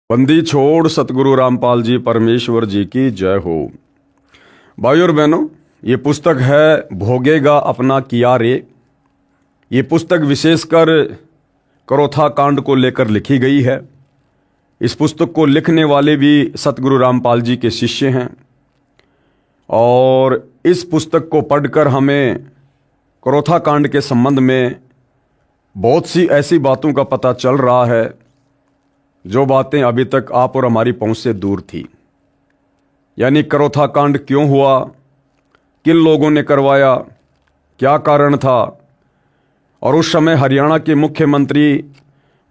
बंदी छोड़ सतगुरु रामपाल जी परमेश्वर जी की जय हो। भाई और बहनों, ये पुस्तक है भोगेगा अपना किया रे। ये पुस्तक विशेषकर करोथा कांड को लेकर लिखी गई है। इस पुस्तक को लिखने वाले भी सतगुरु रामपाल जी के शिष्य हैं और इस पुस्तक को पढ़कर हमें करोथा कांड के संबंध में बहुत सी ऐसी बातों का पता चल रहा है जो बातें अभी तक आप और हमारी पहुंच से दूर थी। यानी करोथा कांड क्यों हुआ, किन लोगों ने करवाया, क्या कारण था, और उस समय हरियाणा के मुख्यमंत्री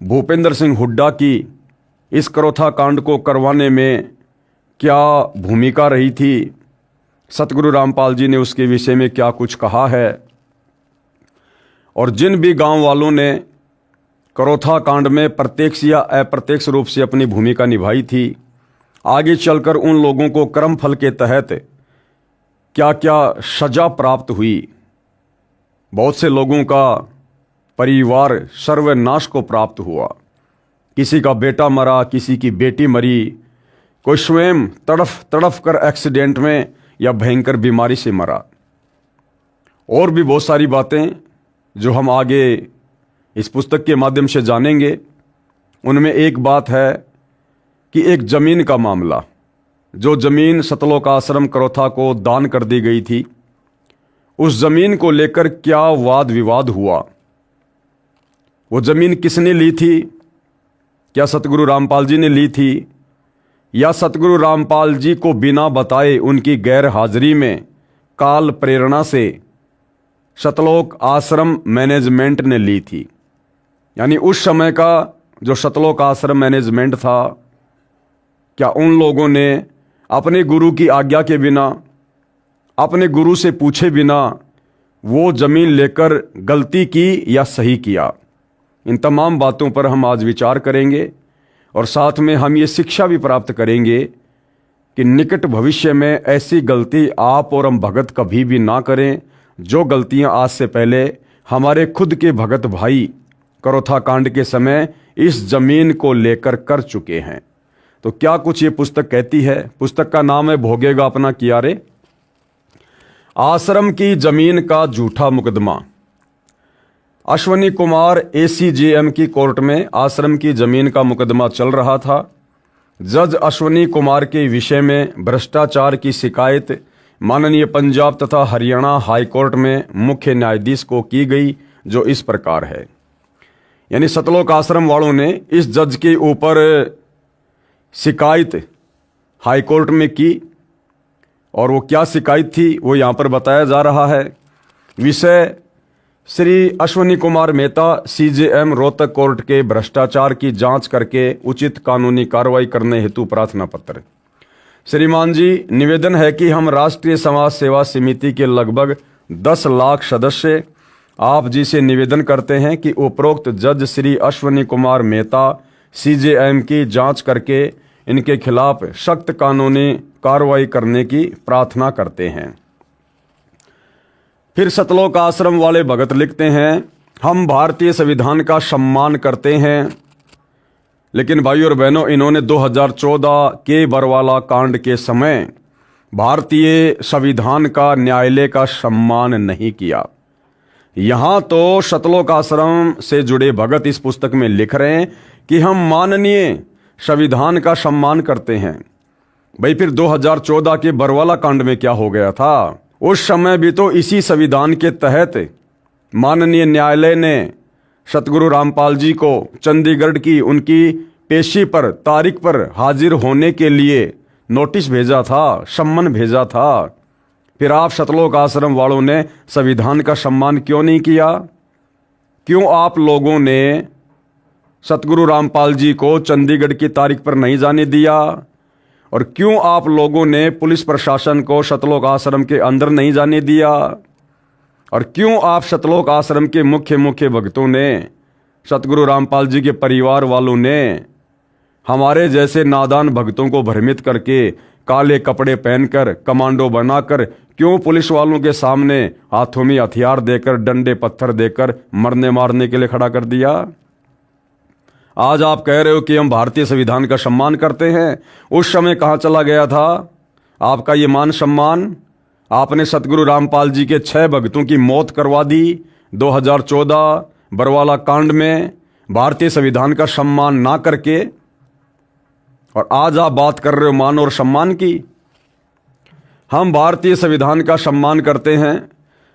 भूपेंद्र सिंह हुड्डा की इस करोथा कांड को करवाने में क्या भूमिका रही थी, सतगुरु रामपाल जी ने उसके विषय में क्या कुछ कहा है। और जिन भी गांव वालों ने करोथा कांड में प्रत्यक्ष या अप्रत्यक्ष रूप से अपनी भूमिका निभाई थी, आगे चलकर उन लोगों को कर्म फल के तहत क्या क्या सजा प्राप्त हुई। बहुत से लोगों का परिवार सर्वनाश को प्राप्त हुआ, किसी का बेटा मरा, किसी की बेटी मरी, कोई स्वयं तड़फ तड़फ कर एक्सीडेंट में या भयंकर बीमारी से मरा। और भी बहुत सारी बातें जो हम आगे इस पुस्तक के माध्यम से जानेंगे। उनमें एक बात है कि एक जमीन का मामला, जो जमीन सतलोक आश्रम करोथा को दान कर दी गई थी, उस जमीन को लेकर क्या वाद विवाद हुआ। वो जमीन किसने ली थी? क्या सतगुरु रामपाल जी ने ली थी, या सतगुरु रामपाल जी को बिना बताए उनकी गैर हाजिरी में काल प्रेरणा से सतलोक आश्रम मैनेजमेंट ने ली थी। यानी उस समय का जो सतलोक आश्रम मैनेजमेंट था, क्या उन लोगों ने अपने गुरु की आज्ञा के बिना, अपने गुरु से पूछे बिना वो जमीन लेकर गलती की या सही किया? इन तमाम बातों पर हम आज विचार करेंगे और साथ में हम ये शिक्षा भी प्राप्त करेंगे कि निकट भविष्य में ऐसी गलती आप और हम भगत कभी भी ना करें, जो गलतियां आज से पहले हमारे खुद के भगत भाई करोथा कांड के समय इस जमीन को लेकर कर चुके हैं। तो क्या कुछ ये पुस्तक कहती है? पुस्तक का नाम है भोगेगा अपना किया रे। आश्रम की जमीन का झूठा मुकदमा। अश्वनी कुमार ACJM की कोर्ट में आश्रम की जमीन का मुकदमा चल रहा था। जज अश्वनी कुमार के विषय में भ्रष्टाचार की शिकायत माननीय पंजाब तथा हरियाणा हाई कोर्ट में मुख्य न्यायाधीश को की गई, जो इस प्रकार है। यानी सतलोक आश्रम वालों ने इस जज के ऊपर शिकायत हाई कोर्ट में की, और वो क्या शिकायत थी वो यहाँ पर बताया जा रहा है। विषय श्री अश्वनी कुमार मेहता CJM रोहतक कोर्ट के भ्रष्टाचार की जांच करके उचित कानूनी कार्रवाई करने हेतु प्रार्थना पत्र। श्रीमान जी, निवेदन है कि हम राष्ट्रीय समाज सेवा समिति के लगभग 10 लाख सदस्य आप जी से निवेदन करते हैं कि उपरोक्त जज श्री अश्वनी कुमार मेहता CJM की जांच करके इनके खिलाफ सख्त कानूनी कार्रवाई करने की प्रार्थना करते हैं। फिर सतलोक आश्रम वाले भगत लिखते हैं, हम भारतीय संविधान का सम्मान करते हैं, लेकिन भाइयों और बहनों, इन्होंने 2014 के बरवाला कांड के समय भारतीय संविधान का, न्यायालय का सम्मान नहीं किया। यहां तो सतलोक आश्रम से जुड़े भगत इस पुस्तक में लिख रहे हैं कि हम माननीय संविधान का सम्मान करते हैं। भाई, फिर 2014 के बरवाला कांड में क्या हो गया था? उस समय भी तो इसी संविधान के तहत माननीय न्यायालय ने सतगुरु रामपाल जी को चंडीगढ़ की उनकी पेशी पर तारीख पर हाजिर होने के लिए नोटिस भेजा था, सम्मन भेजा था। फिर आप सतलोक आश्रम वालों ने संविधान का सम्मान क्यों नहीं किया? क्यों आप लोगों ने सतगुरु रामपाल जी को चंडीगढ़ की तारीख पर नहीं जाने दिया? और क्यों आप लोगों ने पुलिस प्रशासन को सतलोक आश्रम के अंदर नहीं जाने दिया? और क्यों आप सतलोक आश्रम के मुख्य भक्तों ने, सतगुरु रामपाल जी के परिवार वालों ने हमारे जैसे नादान भक्तों को भ्रमित करके काले कपड़े पहनकर, कमांडो बनाकर, क्यों पुलिस वालों के सामने हाथों में हथियार देकर, डंडे पत्थर देकर मरने मारने के लिए खड़ा कर दिया? आज आप कह रहे हो कि हम भारतीय संविधान का सम्मान करते हैं। उस समय कहाँ चला गया था आपका ये मान सम्मान? आपने सतगुरु रामपाल जी के 6 भक्तों की मौत करवा दी 2014 बरवाला कांड में, भारतीय संविधान का सम्मान ना करके। और आज आप बात कर रहे हो मान और सम्मान की। हम भारतीय संविधान का सम्मान करते हैं।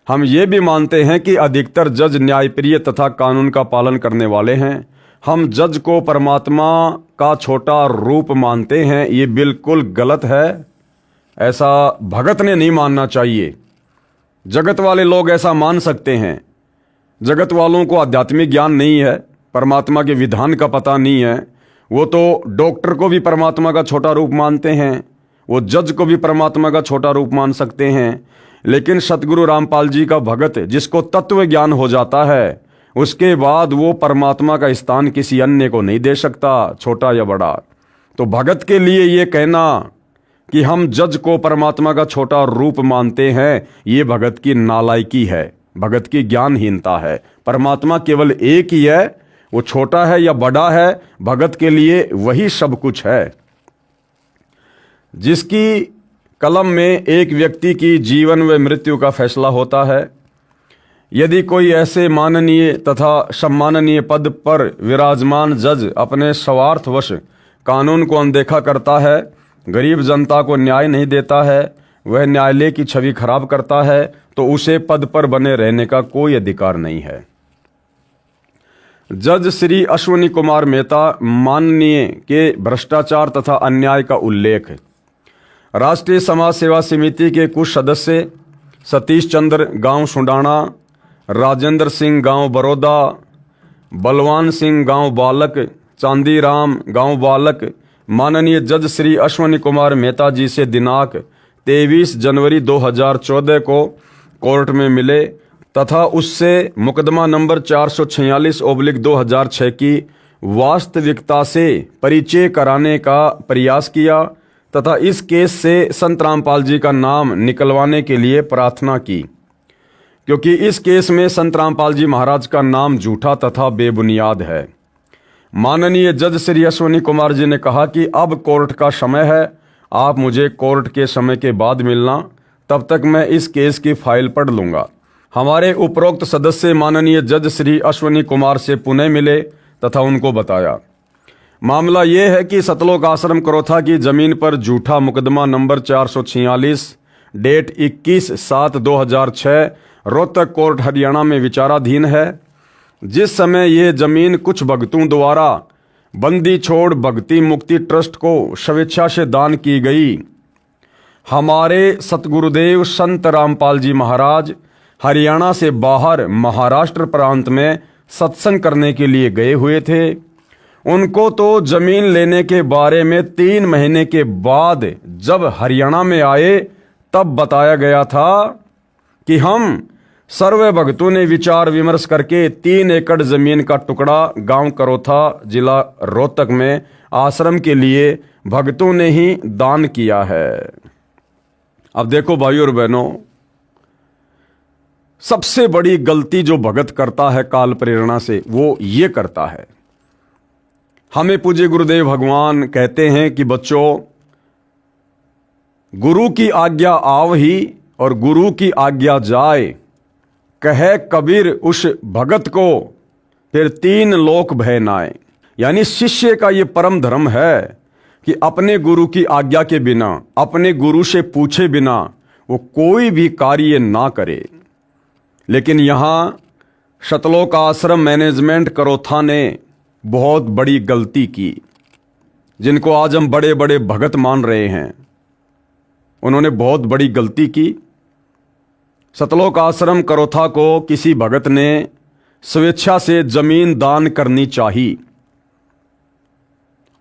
हम ये भी मानते हैं कि अधिकतर जज न्यायप्रिय तथा कानून का पालन करने वाले हैं। हम जज को परमात्मा का छोटा रूप मानते हैं। ये बिल्कुल गलत है। ऐसा भगत ने नहीं मानना चाहिए। जगत वाले लोग ऐसा मान सकते हैं। जगत वालों को आध्यात्मिक ज्ञान नहीं है, परमात्मा के विधान का पता नहीं है। वो तो डॉक्टर को भी परमात्मा का छोटा रूप मानते हैं, वो जज को भी परमात्मा का छोटा रूप मान सकते हैं। लेकिन सतगुरु रामपाल जी का भगत जिसको तत्व ज्ञान हो जाता है, उसके बाद वो परमात्मा का स्थान किसी अन्य को नहीं दे सकता, छोटा या बड़ा। तो भगत के लिए ये कहना कि हम जज को परमात्मा का छोटा रूप मानते हैं, ये भगत की नालायकी है, भगत की ज्ञानहीनता है। परमात्मा केवल एक ही है, वो छोटा है या बड़ा है, भगत के लिए वही सब कुछ है। जिसकी कलम में एक व्यक्ति की जीवन व मृत्यु का फैसला होता है। यदि कोई ऐसे माननीय तथा सम्माननीय पद पर विराजमान जज अपने स्वार्थवश कानून को अनदेखा करता है, गरीब जनता को न्याय नहीं देता है, वह न्यायालय की छवि खराब करता है, तो उसे पद पर बने रहने का कोई अधिकार नहीं है। जज श्री अश्विनी कुमार मेहता माननीय के भ्रष्टाचार तथा अन्याय का उल्लेख। राष्ट्रीय समाज सेवा समिति के कुछ सदस्य सतीश चंद्र गांव सुंडाना, राजेंद्र सिंह गांव बड़ौदा, बलवान सिंह गांव बालक, चांदीराम गांव बालक माननीय जज श्री अश्विनी कुमार मेहता जी से दिनांक 23 जनवरी 2014 को कोर्ट में मिले तथा उससे मुकदमा नंबर 446/2006 की वास्तविकता से परिचय कराने का प्रयास किया तथा इस केस से संत रामपाल जी का नाम निकलवाने के लिए प्रार्थना की, क्योंकि इस केस में संत रामपाल जी महाराज का नाम झूठा तथा बेबुनियाद है। माननीय जज श्री अश्विनी कुमार जी ने कहा कि अब कोर्ट का समय है, आप मुझे कोर्ट के समय के बाद मिलना, तब तक मैं इस केस की फाइल पढ़ लूँगा। हमारे उपरोक्त सदस्य माननीय जज श्री अश्विनी कुमार से पुणे मिले तथा उनको बताया मामला ये है कि सतलोक आश्रम करोथा की जमीन पर झूठा मुकदमा number 446 date 21/7/2006 Rohtak court Haryana में विचाराधीन है। जिस समय ये जमीन कुछ भक्तों द्वारा बंदी छोड़ भक्ति मुक्ति ट्रस्ट को स्वेच्छा से दान की गई। हमारे सतगुरुदेव संत रामपाल जी महाराज हरियाणा से बाहर महाराष्ट्र प्रांत में सत्संग करने के लिए गए हुए थे। उनको तो जमीन लेने के बारे में 3 महीने के बाद जब हरियाणा में आए तब बताया गया था कि हम सर्व भक्तों ने विचार विमर्श करके 3 एकड़ जमीन का टुकड़ा गांव करोथा जिला रोहतक में आश्रम के लिए भक्तों ने ही दान किया है। अब देखो भाइयों और बहनों, सबसे बड़ी गलती जो भगत करता है काल प्रेरणा से, वो ये करता है। हमें पूज्य गुरुदेव भगवान कहते हैं कि बच्चों, गुरु की आज्ञा आव ही और गुरु की आज्ञा जाए, कहे कबीर उस भगत को फिर 3 लोक भय नाए। यानी शिष्य का ये परम धर्म है कि अपने गुरु की आज्ञा के बिना, अपने गुरु से पूछे बिना वो कोई भी कार्य ना करे। लेकिन यहाँ सतलोक आश्रम मैनेजमेंट करोथा ने बहुत बड़ी गलती की, जिनको आज हम बड़े बड़े भगत मान रहे हैं। उन्होंने बहुत बड़ी गलती की। सतलोक आश्रम करोथा को किसी भगत ने स्वेच्छा से जमीन दान करनी चाहिए।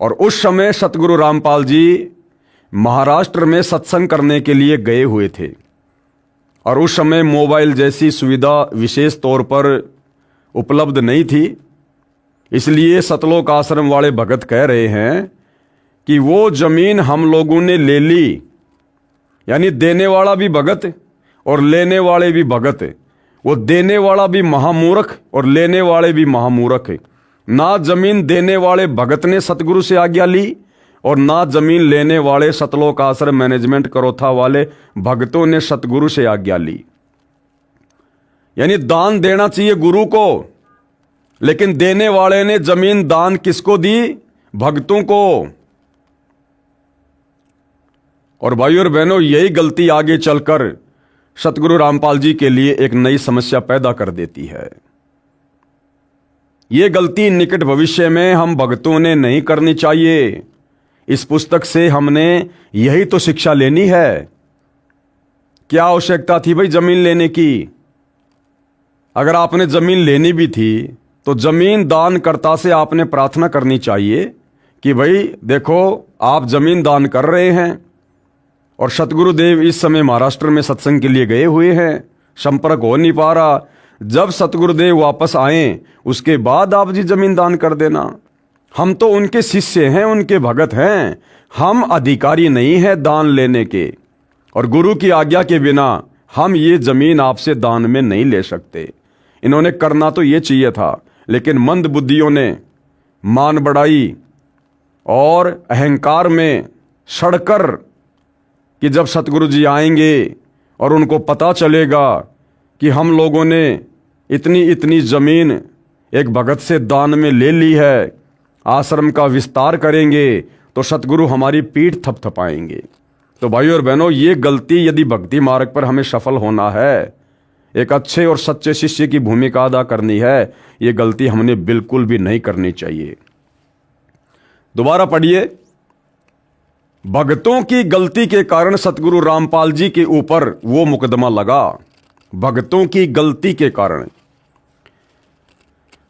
और उस समय सतगुरु रामपाल जी महाराष्ट्र में सत्संग करने के लिए गए हुए थे और उस समय मोबाइल जैसी सुविधा विशेष तौर पर उपलब्ध नहीं थी। इसलिए सतलोक आश्रम वाले भगत कह रहे हैं कि वो जमीन हम लोगों ने ले ली। यानी देने वाला भी भगत और लेने वाले भी भगत। वो देने वाला भी महामूर्ख और लेने वाले भी महामूर्ख। ना जमीन देने वाले भगत ने सतगुरु से आज्ञा ली और ना जमीन लेने वाले सतलोक आश्रम मैनेजमेंट करोथा वाले भक्तों ने सतगुरु से आज्ञा ली। यानी दान देना चाहिए गुरु को, लेकिन देने वाले ने जमीन दान किसको दी? भक्तों को। और भाइयों और बहनों, यही गलती आगे चलकर सतगुरु रामपाल जी के लिए एक नई समस्या पैदा कर देती है। यह गलती निकट भविष्य में हम भक्तों ने नहीं करनी चाहिए। इस पुस्तक से हमने यही तो शिक्षा लेनी है। क्या आवश्यकता थी भाई जमीन लेने की? अगर आपने जमीन लेनी भी थी तो जमीन दानकर्ता से आपने प्रार्थना करनी चाहिए कि भाई देखो, आप जमीन दान कर रहे हैं और सतगुरुदेव इस समय महाराष्ट्र में सत्संग के लिए गए हुए हैं, संपर्क हो नहीं पा रहा। जब सतगुरुदेव वापस आए उसके बाद आप जी जमीन दान कर देना। हम तो उनके शिष्य हैं, उनके भगत हैं, हम अधिकारी नहीं हैं दान लेने के, और गुरु की आज्ञा के बिना हम ये जमीन आपसे दान में नहीं ले सकते। इन्होंने करना तो ये चाहिए था, लेकिन मंद बुद्धियों ने मान बढ़ाई और अहंकार में सड़कर कि जब सतगुरु जी आएंगे और उनको पता चलेगा कि हम लोगों ने इतनी इतनी जमीन एक भगत से दान में ले ली है, आश्रम का विस्तार करेंगे तो सतगुरु हमारी पीठ थपथपाएंगे। तो भाइयों और बहनों, ये गलती यदि भक्ति मार्ग पर हमें सफल होना है, एक अच्छे और सच्चे शिष्य की भूमिका अदा करनी है, ये गलती हमने बिल्कुल भी नहीं करनी चाहिए। दोबारा पढ़िए। भक्तों की गलती के कारण सतगुरु रामपाल जी के ऊपर वो मुकदमा लगा। भक्तों की गलती के कारण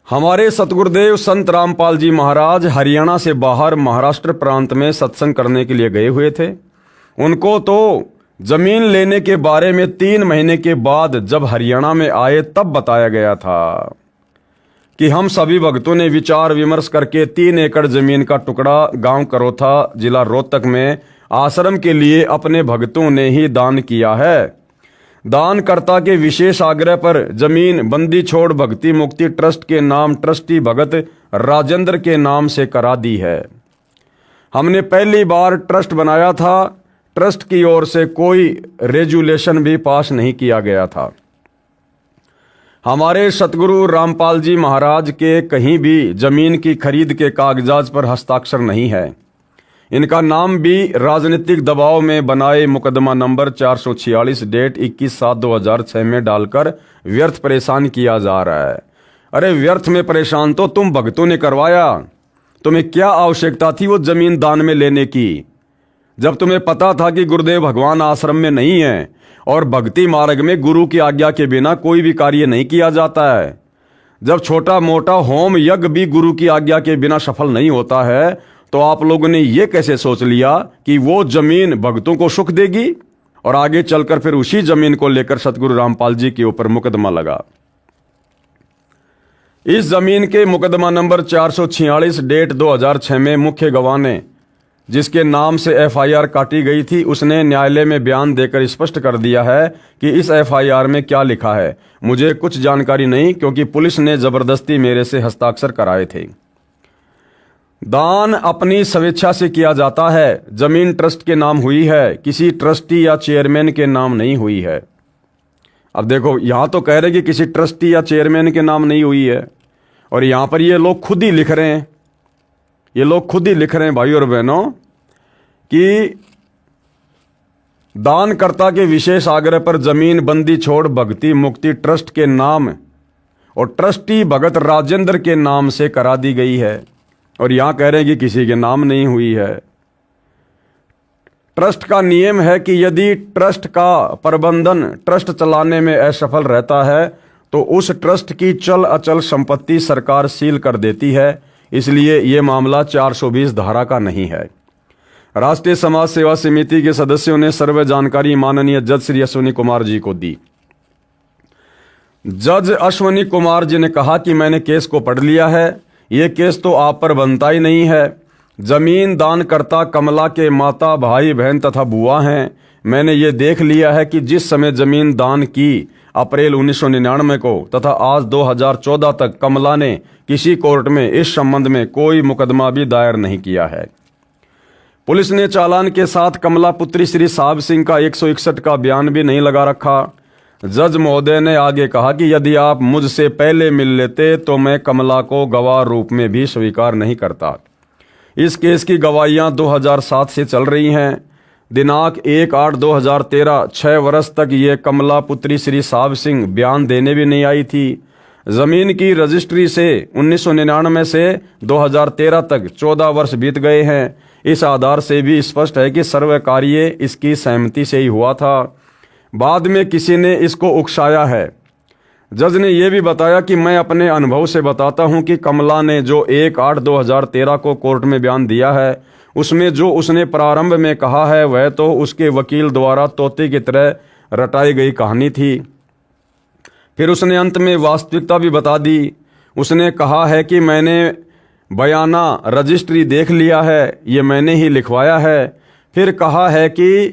हमारे सतगुरुदेव संत रामपाल जी महाराज हरियाणा से बाहर महाराष्ट्र प्रांत में सत्संग करने के लिए गए हुए थे। उनको तो जमीन लेने के बारे में 3 महीने के बाद जब हरियाणा में आए तब बताया गया था कि हम सभी भक्तों ने विचार विमर्श करके 3 एकड़ जमीन का टुकड़ा गांव करोथा जिला रोहतक में आश्रम के लिए अपने भक्तों ने ही दान किया है। दानकर्ता के विशेष आग्रह पर जमीन बंदी छोड़ भक्ति मुक्ति ट्रस्ट के नाम ट्रस्टी भगत राजेंद्र के नाम से करा दी है। हमने पहली बार ट्रस्ट बनाया था, ट्रस्ट की ओर से कोई रेजुलेशन भी पास नहीं किया गया था। हमारे सतगुरु रामपाल जी महाराज के कहीं भी जमीन की खरीद के कागजात पर हस्ताक्षर नहीं है। इनका नाम भी राजनीतिक दबाव में बनाए मुकदमा नंबर 446 डेट 21/7/2006 में डालकर व्यर्थ परेशान किया जा रहा है। अरे व्यर्थ में परेशान तो तुम भक्तों ने करवाया। तुम्हें क्या आवश्यकता थी वो जमीन दान में लेने की, जब तुम्हें पता था कि गुरुदेव भगवान आश्रम में नहीं है और भक्ति मार्ग में गुरु की आज्ञा के बिना कोई भी कार्य नहीं किया जाता है। जब छोटा मोटा होम यज्ञ भी गुरु की आज्ञा के बिना सफल नहीं होता है, तो आप लोगों ने ये कैसे सोच लिया कि वो जमीन भक्तों को सुख देगी, और आगे चलकर फिर उसी जमीन को लेकर सतगुरु रामपाल जी के ऊपर मुकदमा लगा। इस जमीन के मुकदमा नंबर 446 डेट 2006 में मुख्य गवाह ने जिसके नाम से एफआईआर काटी गई थी, उसने न्यायालय में बयान देकर स्पष्ट कर दिया है कि इस एफआईआर में क्या लिखा है मुझे कुछ जानकारी नहीं, क्योंकि पुलिस ने जबरदस्ती मेरे से हस्ताक्षर कराए थे। दान अपनी स्वेच्छा से किया जाता है। जमीन ट्रस्ट के नाम हुई है, किसी ट्रस्टी या चेयरमैन के नाम नहीं हुई है। अब देखो, यहां तो कह रहे कि किसी ट्रस्टी या चेयरमैन के नाम नहीं हुई है, और यहां पर ये लोग खुद ही लिख रहे हैं, ये लोग खुद ही लिख रहे हैं भाइयों और बहनों कि दानकर्ता के विशेष आग्रह पर जमीन बंदी छोड़ भक्ति मुक्ति ट्रस्ट के नाम और ट्रस्टी भगत राजेंद्र के नाम से करा दी गई है, और यहां कह रहे हैं कि किसी के नाम नहीं हुई है। ट्रस्ट का नियम है कि यदि ट्रस्ट का प्रबंधन ट्रस्ट चलाने में असफल रहता है तो उस ट्रस्ट की चल अचल संपत्ति सरकार सील कर देती है। इसलिए यह मामला 420 धारा का नहीं है। राष्ट्रीय समाज सेवा समिति के सदस्यों ने सर्व जानकारी माननीय जज श्री अश्विनी कुमार जी को दी। जज अश्विनी कुमार जी ने कहा कि मैंने केस को पढ़ लिया है, ये केस तो आप पर बनता ही नहीं है। जमीन दानकर्ता कमला के माता भाई बहन तथा बुआ हैं। मैंने ये देख लिया है कि जिस समय जमीन दान की अप्रैल 1999 को तथा आज 2014 तक कमला ने किसी कोर्ट में इस संबंध में कोई मुकदमा भी दायर नहीं किया है। पुलिस ने चालान के साथ कमला पुत्री श्री साहब सिंह का 161 का बयान भी नहीं लगा रखा। जज महोदय ने आगे कहा कि यदि आप मुझसे पहले मिल लेते तो मैं कमला को गवाह रूप में भी स्वीकार नहीं करता। इस केस की गवाहियां 2007 से चल रही हैं। दिनांक 1/8/2013 6 वर्ष तक ये कमला पुत्री श्री साहब सिंह बयान देने भी नहीं आई थी। जमीन की रजिस्ट्री से 1999 से 2013 तक 14 वर्ष बीत गए हैं। इस आधार से भी स्पष्ट है कि सर्व कार्य इसकी सहमति से ही हुआ था। बाद में किसी ने इसको उकसाया है। जज ने यह भी बताया कि मैं अपने अनुभव से बताता हूं कि कमला ने जो 1/8/2013 को कोर्ट में बयान दिया है उसमें जो उसने प्रारंभ में कहा है वह तो उसके वकील द्वारा तोते की तरह रटाई गई कहानी थी। फिर उसने अंत में वास्तविकता भी बता दी। उसने कहा है कि मैंने बयाना रजिस्ट्री देख लिया है, ये मैंने ही लिखवाया है। फिर कहा है कि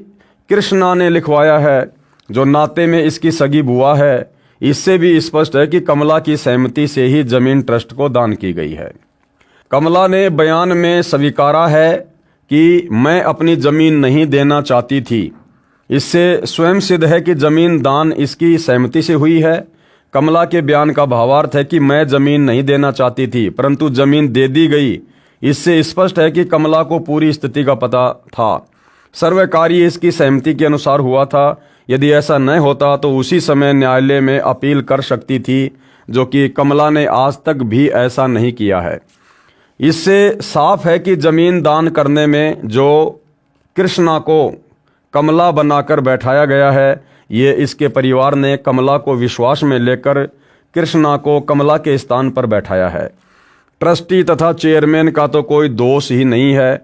कृष्णा ने लिखवाया है जो नाते में इसकी सगी बुआ है। इससे भी स्पष्ट है कि कमला की सहमति से ही जमीन ट्रस्ट को दान की गई है। कमला ने बयान में स्वीकारा है कि मैं अपनी जमीन नहीं देना चाहती थी। इससे स्वयं सिद्ध है कि जमीन दान इसकी सहमति से हुई है। कमला के बयान का भावार्थ है कि मैं जमीन नहीं देना चाहती थी परंतु जमीन दे दी गई। इससे स्पष्ट है कि कमला को पूरी स्थिति का पता था। सर्व कार्य इसकी सहमति के अनुसार हुआ था। यदि ऐसा न होता तो उसी समय न्यायालय में अपील कर सकती थी, जो कि कमला ने आज तक भी ऐसा नहीं किया है। इससे साफ है कि जमीन दान करने में जो कृष्णा को कमला बनाकर बैठाया गया है, ये इसके परिवार ने कमला को विश्वास में लेकर कृष्णा को कमला के स्थान पर बैठाया है। ट्रस्टी तथा चेयरमैन का तो कोई दोष ही नहीं है,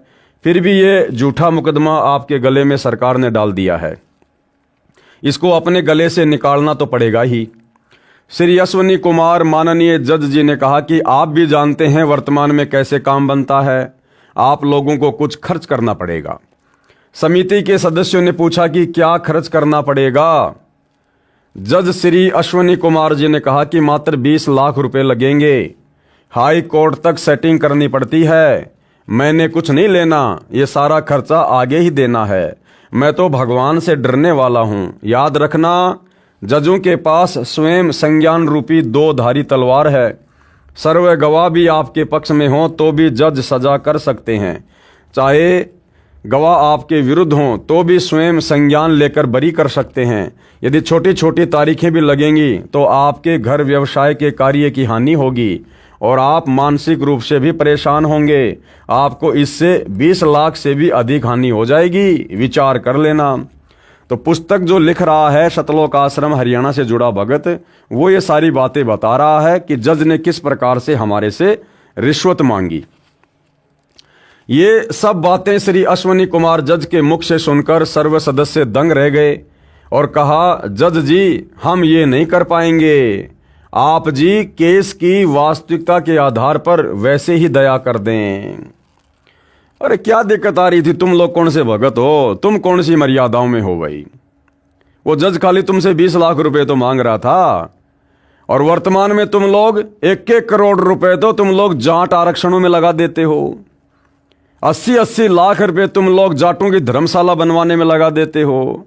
फिर भी ये झूठा मुकदमा आपके गले में सरकार ने डाल दिया है। इसको अपने गले से निकालना तो पड़ेगा ही। श्री अश्वनी कुमार माननीय जज जी ने कहा कि आप भी जानते हैं वर्तमान में कैसे काम बनता है, आप लोगों को कुछ खर्च करना पड़ेगा। समिति के सदस्यों ने पूछा कि क्या खर्च करना पड़ेगा। जज श्री अश्वनी कुमार जी ने कहा कि मात्र 20 लाख रुपए लगेंगे। हाई कोर्ट तक सेटिंग करनी पड़ती है। मैंने कुछ नहीं लेना, ये सारा खर्चा आगे ही देना है। मैं तो भगवान से डरने वाला हूं। याद रखना, जजों के पास स्वयं संज्ञान रूपी 2 धारी तलवार है। सर्व गवाह भी आपके पक्ष में हो तो भी जज सजा कर सकते हैं। चाहे गवाह आपके विरुद्ध हों तो भी स्वयं संज्ञान लेकर बरी कर सकते हैं। यदि छोटी छोटी तारीखें भी लगेंगी तो आपके घर व्यवसाय के कार्य की हानि होगी और आप मानसिक रूप से भी परेशान होंगे। आपको इससे 20 लाख से भी अधिक हानि हो जाएगी, विचार कर लेना। तो पुस्तक जो लिख रहा है सतलोक आश्रम हरियाणा से जुड़ा भगत, वो ये सारी बातें बता रहा है कि जज ने किस प्रकार से हमारे से रिश्वत मांगी। ये सब बातें श्री अश्वनी कुमार जज के मुख से सुनकर सर्व सदस्य दंग रह गए और कहा, जज जी हम ये नहीं कर पाएंगे। आप जी केस की वास्तविकता के आधार पर वैसे ही दया कर दें। अरे क्या दिक्कत आ रही थी? तुम लोग कौन से भगत हो? तुम कौन सी मर्यादाओं में हो भाई? वो जज खाली तुमसे 20 लाख रुपए तो मांग रहा था और वर्तमान में तुम लोग 1-1 करोड़ रुपए तो तुम लोग जाट आरक्षणों में लगा देते हो। 80-80 लाख रुपए तुम लोग जाटों की धर्मशाला बनवाने में लगा देते हो।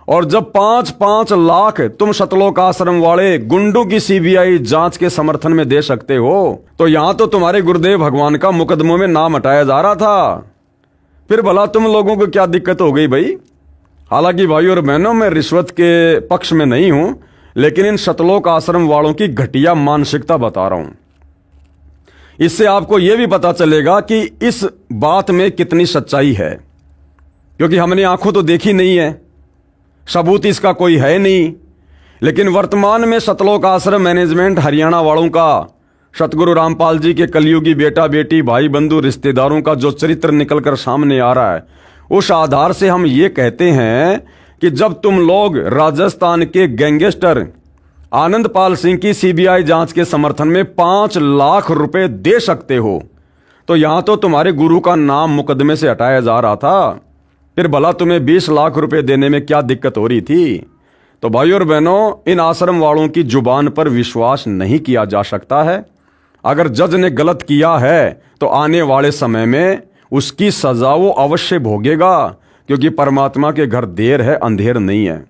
और जब 5-5 लाख तुम सतलोक आश्रम वाले गुंडों की सीबीआई जांच के समर्थन में दे सकते हो, तो यहां तो तुम्हारे गुरुदेव भगवान का मुकदमों में नाम हटाया जा रहा था। फिर भला तुम लोगों को क्या दिक्कत हो गई भाई? हालांकि भाई और बहनों, मैं रिश्वत के पक्ष में नहीं हूं, लेकिन इन सतलोक आश्रम वालों की घटिया मानसिकता बता रहा हूं। इससे आपको यह भी पता चलेगा कि इस बात में कितनी सच्चाई है, क्योंकि हमने आंखों तो देखी नहीं है, सबूत इसका कोई है नहीं। लेकिन वर्तमान में सतलोक आश्रम मैनेजमेंट हरियाणा वालों का, सतगुरु रामपाल जी के कलयुगी बेटा बेटी भाई बंधु रिश्तेदारों का जो चरित्र निकलकर सामने आ रहा है, उस आधार से हम ये कहते हैं कि जब तुम लोग राजस्थान के गैंगस्टर आनंदपाल सिंह की सीबीआई जांच के समर्थन में 5 लाख रुपए दे सकते हो, तो यहां तो तुम्हारे गुरु का नाम मुकदमे से हटाया जा रहा था। फिर भला तुम्हें 20 लाख रुपए देने में क्या दिक्कत हो रही थी? तो भाइयों और बहनों, इन आश्रम वालों की जुबान पर विश्वास नहीं किया जा सकता है। अगर जज ने गलत किया है तो आने वाले समय में उसकी सजा वो अवश्य भोगेगा, क्योंकि परमात्मा के घर देर है अंधेर नहीं है।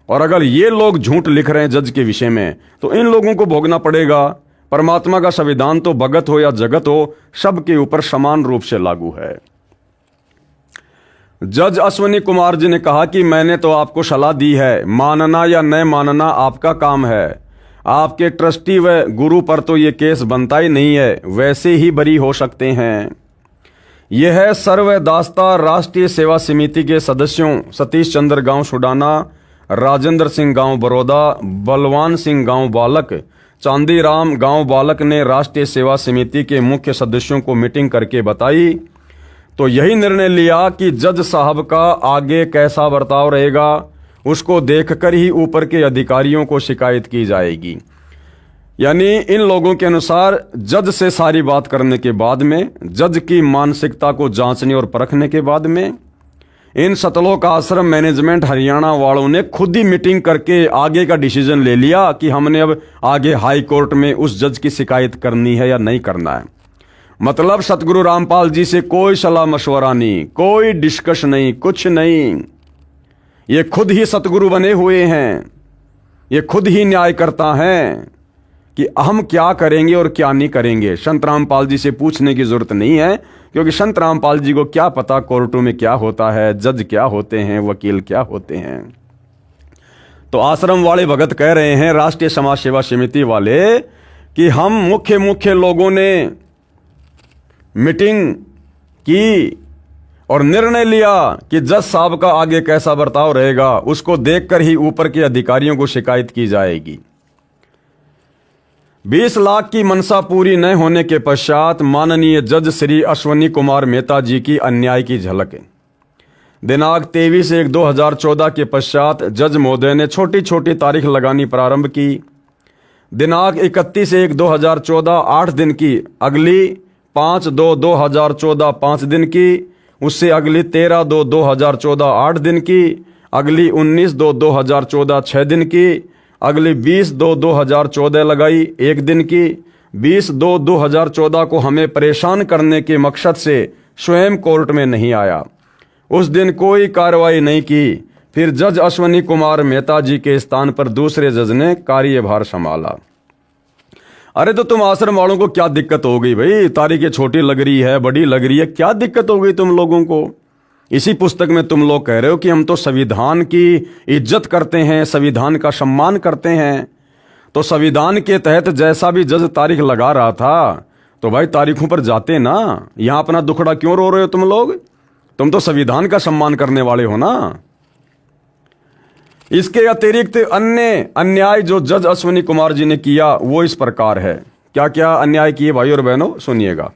और अगर ये लोग झूठ लिख रहे हैं जज के विषय में, तो इन लोगों को भोगना पड़ेगा। परमात्मा का संविधान तो भगत हो या जगत हो, सबके ऊपर समान रूप से लागू है। जज अश्वनी कुमार जी ने कहा कि मैंने तो आपको सलाह दी है, मानना या न मानना आपका काम है। आपके ट्रस्टी व गुरु पर तो ये केस बनता ही नहीं है, वैसे ही बरी हो सकते हैं। यह है सर्वदास्ता राष्ट्रीय सेवा समिति के सदस्यों सतीश चंद्र गांव सुडाना, राजेंद्र सिंह गांव बड़ौदा, बलवान सिंह गांव बालक, चांदीराम गांव बालक ने राष्ट्रीय सेवा समिति के मुख्य सदस्यों को मीटिंग करके बताई। तो यही निर्णय लिया कि जज साहब का आगे कैसा बर्ताव रहेगा उसको देखकर ही ऊपर के अधिकारियों को शिकायत की जाएगी। यानी इन लोगों के अनुसार जज से सारी बात करने के बाद में, जज की मानसिकता को जांचने और परखने के बाद में, इन सतलोक आश्रम मैनेजमेंट हरियाणा वालों ने खुद ही मीटिंग करके आगे का डिसीजन ले लिया कि हमने अब आगे हाई कोर्ट में उस जज की शिकायत करनी है या नहीं करना है। मतलब सतगुरु रामपाल जी से कोई सलाह मशवरा नहीं, कोई डिस्कस नहीं, कुछ नहीं। ये खुद ही सतगुरु बने हुए हैं, ये खुद ही न्याय करता है कि हम क्या करेंगे और क्या नहीं करेंगे। संत रामपाल जी से पूछने की जरूरत नहीं है, क्योंकि संत रामपाल जी को क्या पता कोर्टों में क्या होता है, जज क्या होते हैं, वकील क्या होते हैं। तो आश्रम वाले भगत कह रहे हैं, राष्ट्रीय समाज सेवा समिति वाले, कि हम मुख्य लोगों ने मीटिंग की और निर्णय लिया कि जज साहब का आगे कैसा बर्ताव रहेगा उसको देखकर ही ऊपर के अधिकारियों को शिकायत की जाएगी। 20 लाख की मनसा पूरी न होने के पश्चात माननीय जज श्री अश्वनी कुमार मेहता जी की अन्याय की झलक। दिनांक 23/1/2014 के पश्चात जज महोदय ने छोटी छोटी तारीख लगानी प्रारंभ की। दिनांक 31/1/2014 8 दिन की, अगली 5/2/2014 5 दिन की, उससे अगली 13/2/2014 8 दिन की, अगली 19/2/2014 6 दिन की, अगली 20/2/2014 लगाई 1 दिन की। 20/2/2014 को हमें परेशान करने के मकसद से स्वयं कोर्ट में नहीं आया, उस दिन कोई कार्रवाई नहीं की। फिर जज अश्वनी कुमार मेहता जी के स्थान पर दूसरे जज ने कार्यभार संभाला। अरे तो तुम आश्रम वालों को क्या दिक्कत हो गई भाई? तारीखें छोटी लग रही है, बड़ी लग रही है, क्या दिक्कत हो गई तुम लोगों को? इसी पुस्तक में तुम लोग कह रहे हो कि हम तो संविधान की इज्जत करते हैं, संविधान का सम्मान करते हैं। तो संविधान के तहत जैसा भी जज तारीख लगा रहा था, तो भाई तारीखों पर जाते ना। यहां अपना दुखड़ा क्यों रो रहे हो तुम लोग? तुम तो संविधान का सम्मान करने वाले हो ना। इसके अतिरिक्त अन्य अन्याय जो जज अश्वनी कुमार जी ने किया वो इस प्रकार है। क्या क्या अन्याय किए भाई और बहनों, सुनिएगा।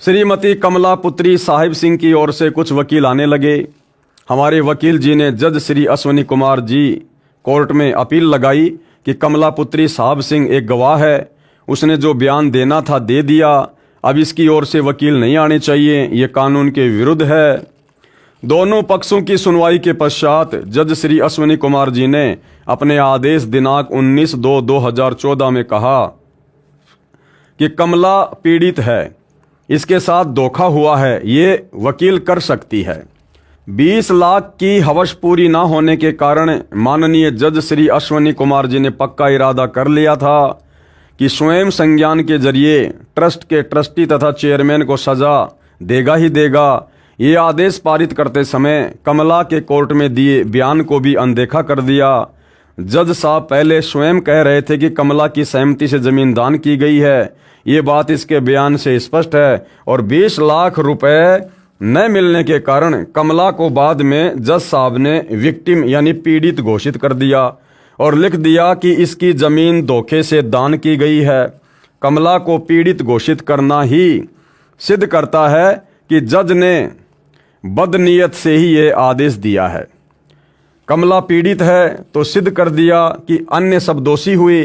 श्रीमती कमला पुत्री साहिब सिंह की ओर से कुछ वकील आने लगे। हमारे वकील जी ने जज श्री अश्वनी कुमार जी कोर्ट में अपील लगाई कि कमला पुत्री साहिब सिंह एक गवाह है, उसने जो बयान देना था दे दिया, अब इसकी ओर से वकील नहीं आने चाहिए, ये कानून के विरुद्ध है। दोनों पक्षों की सुनवाई के पश्चात जज श्री अश्वनी कुमार जी ने अपने आदेश दिनांक 19/2/2014 में कहा कि कमला पीड़ित है, इसके साथ धोखा हुआ है, ये वकील कर सकती है। 20 लाख की हवस पूरी ना होने के कारण माननीय जज श्री अश्वनी कुमार जी ने पक्का इरादा कर लिया था कि स्वयं संज्ञान के जरिए ट्रस्ट के ट्रस्टी तथा चेयरमैन को सजा देगा ही देगा। ये आदेश पारित करते समय कमला के कोर्ट में दिए बयान को भी अनदेखा कर दिया। जज साहब पहले स्वयं कह रहे थे कि कमला की सहमति से जमीन दान की गई है, ये बात इसके बयान से स्पष्ट है। और 20 लाख रुपए न मिलने के कारण कमला को बाद में जज साहब ने विक्टिम यानी पीड़ित घोषित कर दिया और लिख दिया कि इसकी जमीन धोखे से दान की गई है। कमला को पीड़ित घोषित करना ही सिद्ध करता है कि जज ने बदनीयत से ही ये आदेश दिया है। कमला पीड़ित है तो सिद्ध कर दिया कि अन्य सब दोषी हुए।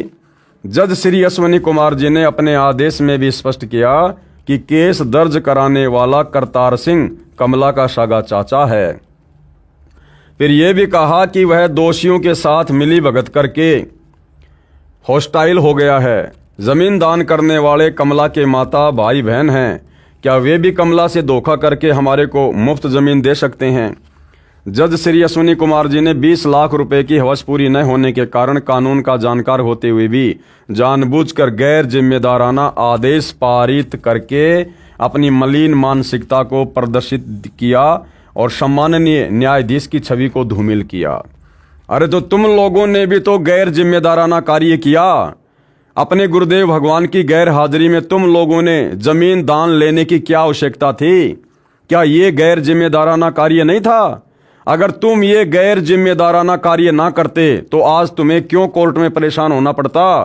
जज श्री अश्वनी कुमार जी ने अपने आदेश में भी स्पष्ट किया कि केस दर्ज कराने वाला करतार सिंह कमला का सगा चाचा है। फिर यह भी कहा कि वह दोषियों के साथ मिली भगत करके हॉस्टाइल हो गया है। जमीन दान करने वाले कमला के माता भाई बहन हैं, क्या वे भी कमला से धोखा करके हमारे को मुफ्त जमीन दे सकते हैं? जज श्री अश्विनी कुमार जी ने 20 लाख रुपए की हवस पूरी न होने के कारण कानून का जानकार होते हुए भी जानबूझकर गैर जिम्मेदाराना आदेश पारित करके अपनी मलिन मानसिकता को प्रदर्शित किया और सम्माननीय न्यायाधीश की छवि को धूमिल किया। अरे तो तुम लोगों ने भी तो गैर जिम्मेदाराना कार्य किया। अपने गुरुदेव भगवान की गैर हाजिरी में तुम लोगों ने जमीन दान लेने की क्या आवश्यकता थी? क्या ये गैर जिम्मेदाराना कार्य नहीं था? अगर तुम ये गैर जिम्मेदाराना कार्य ना करते तो आज तुम्हें क्यों कोर्ट में परेशान होना पड़ता?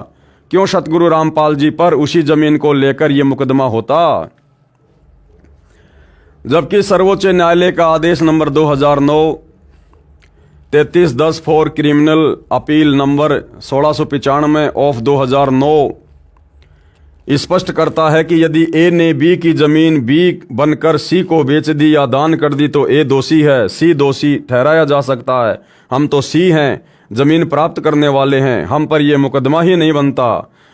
क्यों सतगुरु रामपाल जी पर उसी जमीन को लेकर यह मुकदमा होता? जबकि सर्वोच्च न्यायालय का आदेश number 2009 3310 for criminal appeal number 1695 of 2009 स्पष्ट करता है कि यदि ए ने बी की जमीन बी बनकर सी को बेच दी या दान कर दी तो ए दोषी है, सी दोषी ठहराया जा सकता है। हम तो सी हैं, जमीन प्राप्त करने वाले हैं, हम पर यह मुकदमा ही नहीं बनता।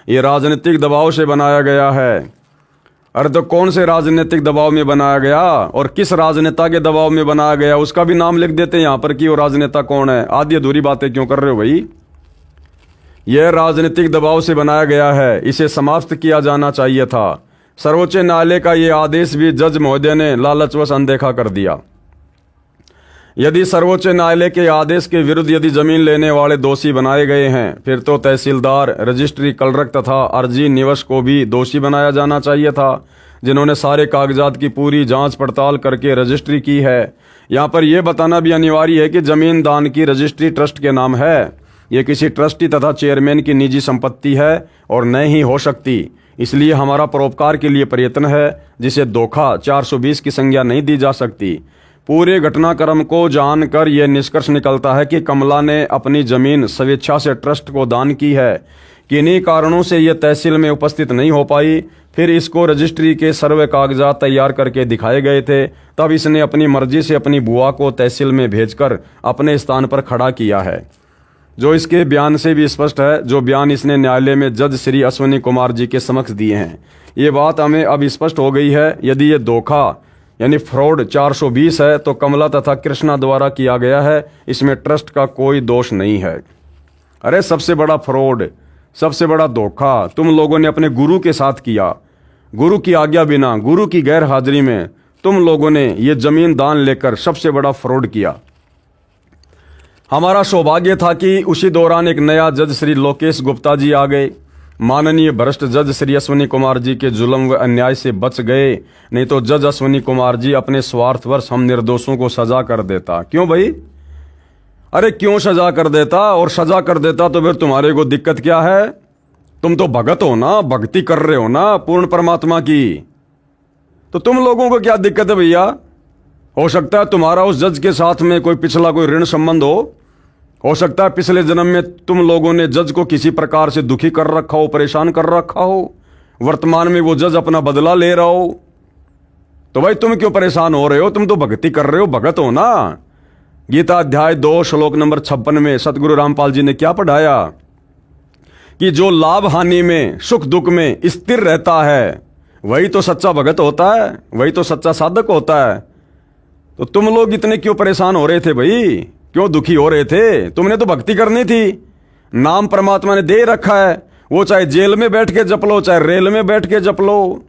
ये राजनीतिक दबाव से बनाया गया है। अरे तो कौन से राजनीतिक दबाव में बनाया गया और किस राजनेता के दबाव में बनाया गया उसका भी नाम लिख देते हैं यहाँ पर कि वो राजनेता कौन है। आधी अधूरी बातें क्यों कर रहे हो भाई? यह राजनीतिक दबाव से बनाया गया है, इसे समाप्त किया जाना चाहिए था। सर्वोच्च न्यायालय का यह आदेश भी जज महोदय ने लालचवश अनदेखा कर दिया। यदि सर्वोच्च न्यायालय के आदेश के विरुद्ध यदि जमीन लेने वाले दोषी बनाए गए हैं फिर तो तहसीलदार, रजिस्ट्री क्लर्क तथा अर्जी निवश को भी दोषी बनाया जाना चाहिए था, जिन्होंने सारे कागजात की पूरी जांच पड़ताल करके रजिस्ट्री की है। यहाँ पर यह बताना भी अनिवार्य है कि जमीन दान की रजिस्ट्री ट्रस्ट के नाम है। ये किसी ट्रस्टी तथा चेयरमैन की निजी संपत्ति है और न ही हो सकती। इसलिए हमारा परोपकार के लिए प्रयत्न है, जिसे धोखा 420 की संज्ञा नहीं दी जा सकती। पूरे घटनाक्रम को जानकर यह निष्कर्ष निकलता है कि कमला ने अपनी जमीन स्वेच्छा से ट्रस्ट को दान की है। किन्हीं कारणों से यह तहसील में उपस्थित नहीं हो पाई। फिर इसको रजिस्ट्री के सर्वे कागजात तैयार करके दिखाए गए थे। तब इसने अपनी मर्जी से अपनी बुआ को तहसील में भेजकर अपने स्थान पर खड़ा किया है, जो इसके बयान से भी स्पष्ट है, जो बयान इसने न्यायालय में जज श्री अश्विनी कुमार जी के समक्ष दिए हैं। ये बात हमें अब स्पष्ट हो गई है। यदि ये धोखा यानी फ्रॉड 420 है तो कमला तथा कृष्णा द्वारा किया गया है, इसमें ट्रस्ट का कोई दोष नहीं है। अरे सबसे बड़ा फ्रॉड, सबसे बड़ा धोखा तुम लोगों ने अपने गुरु के साथ किया। गुरु की आज्ञा बिना, गुरु की गैर हाजिरी में तुम लोगों ने ये जमीन दान लेकर सबसे बड़ा फ्रॉड किया। हमारा सौभाग्य था कि उसी दौरान एक नया जज श्री लोकेश गुप्ता जी आ गए। माननीय भ्रष्ट जज श्री अश्विनी कुमार जी के जुल्म व अन्याय से बच गए, नहीं तो जज अश्विनी कुमार जी अपने स्वार्थवश हम निर्दोषों को सजा कर देता। क्यों भाई? अरे क्यों सजा कर देता? और सजा कर देता तो फिर तुम्हारे को दिक्कत क्या है? तुम तो भगत हो ना, भक्ति कर रहे हो ना पूर्ण परमात्मा की, तो तुम लोगों को क्या दिक्कत है भैया? हो सकता है तुम्हारा उस जज के साथ में कोई पिछला कोई ऋण संबंध हो सकता है पिछले जन्म में तुम लोगों ने जज को किसी प्रकार से दुखी कर रखा हो, परेशान कर रखा हो, वर्तमान में वो जज अपना बदला ले रहा हो। तो भाई तुम क्यों परेशान हो रहे हो? तुम तो भक्ति कर रहे हो, भगत हो ना। गीता अध्याय 2 श्लोक नंबर 56 में सतगुरु रामपाल जी ने क्या पढ़ाया कि जो लाभ हानि में, सुख दुख में स्थिर रहता है वही तो सच्चा भगत होता है, वही तो सच्चा साधक होता है। तो तुम लोग इतने क्यों परेशान हो रहे थे भाई? क्यों दुखी हो रहे थे? तुमने तो भक्ति करनी थी। नाम परमात्मा ने दे रखा है, वो चाहे जेल में बैठ के जप लो, चाहे रेल में बैठ के जप लो।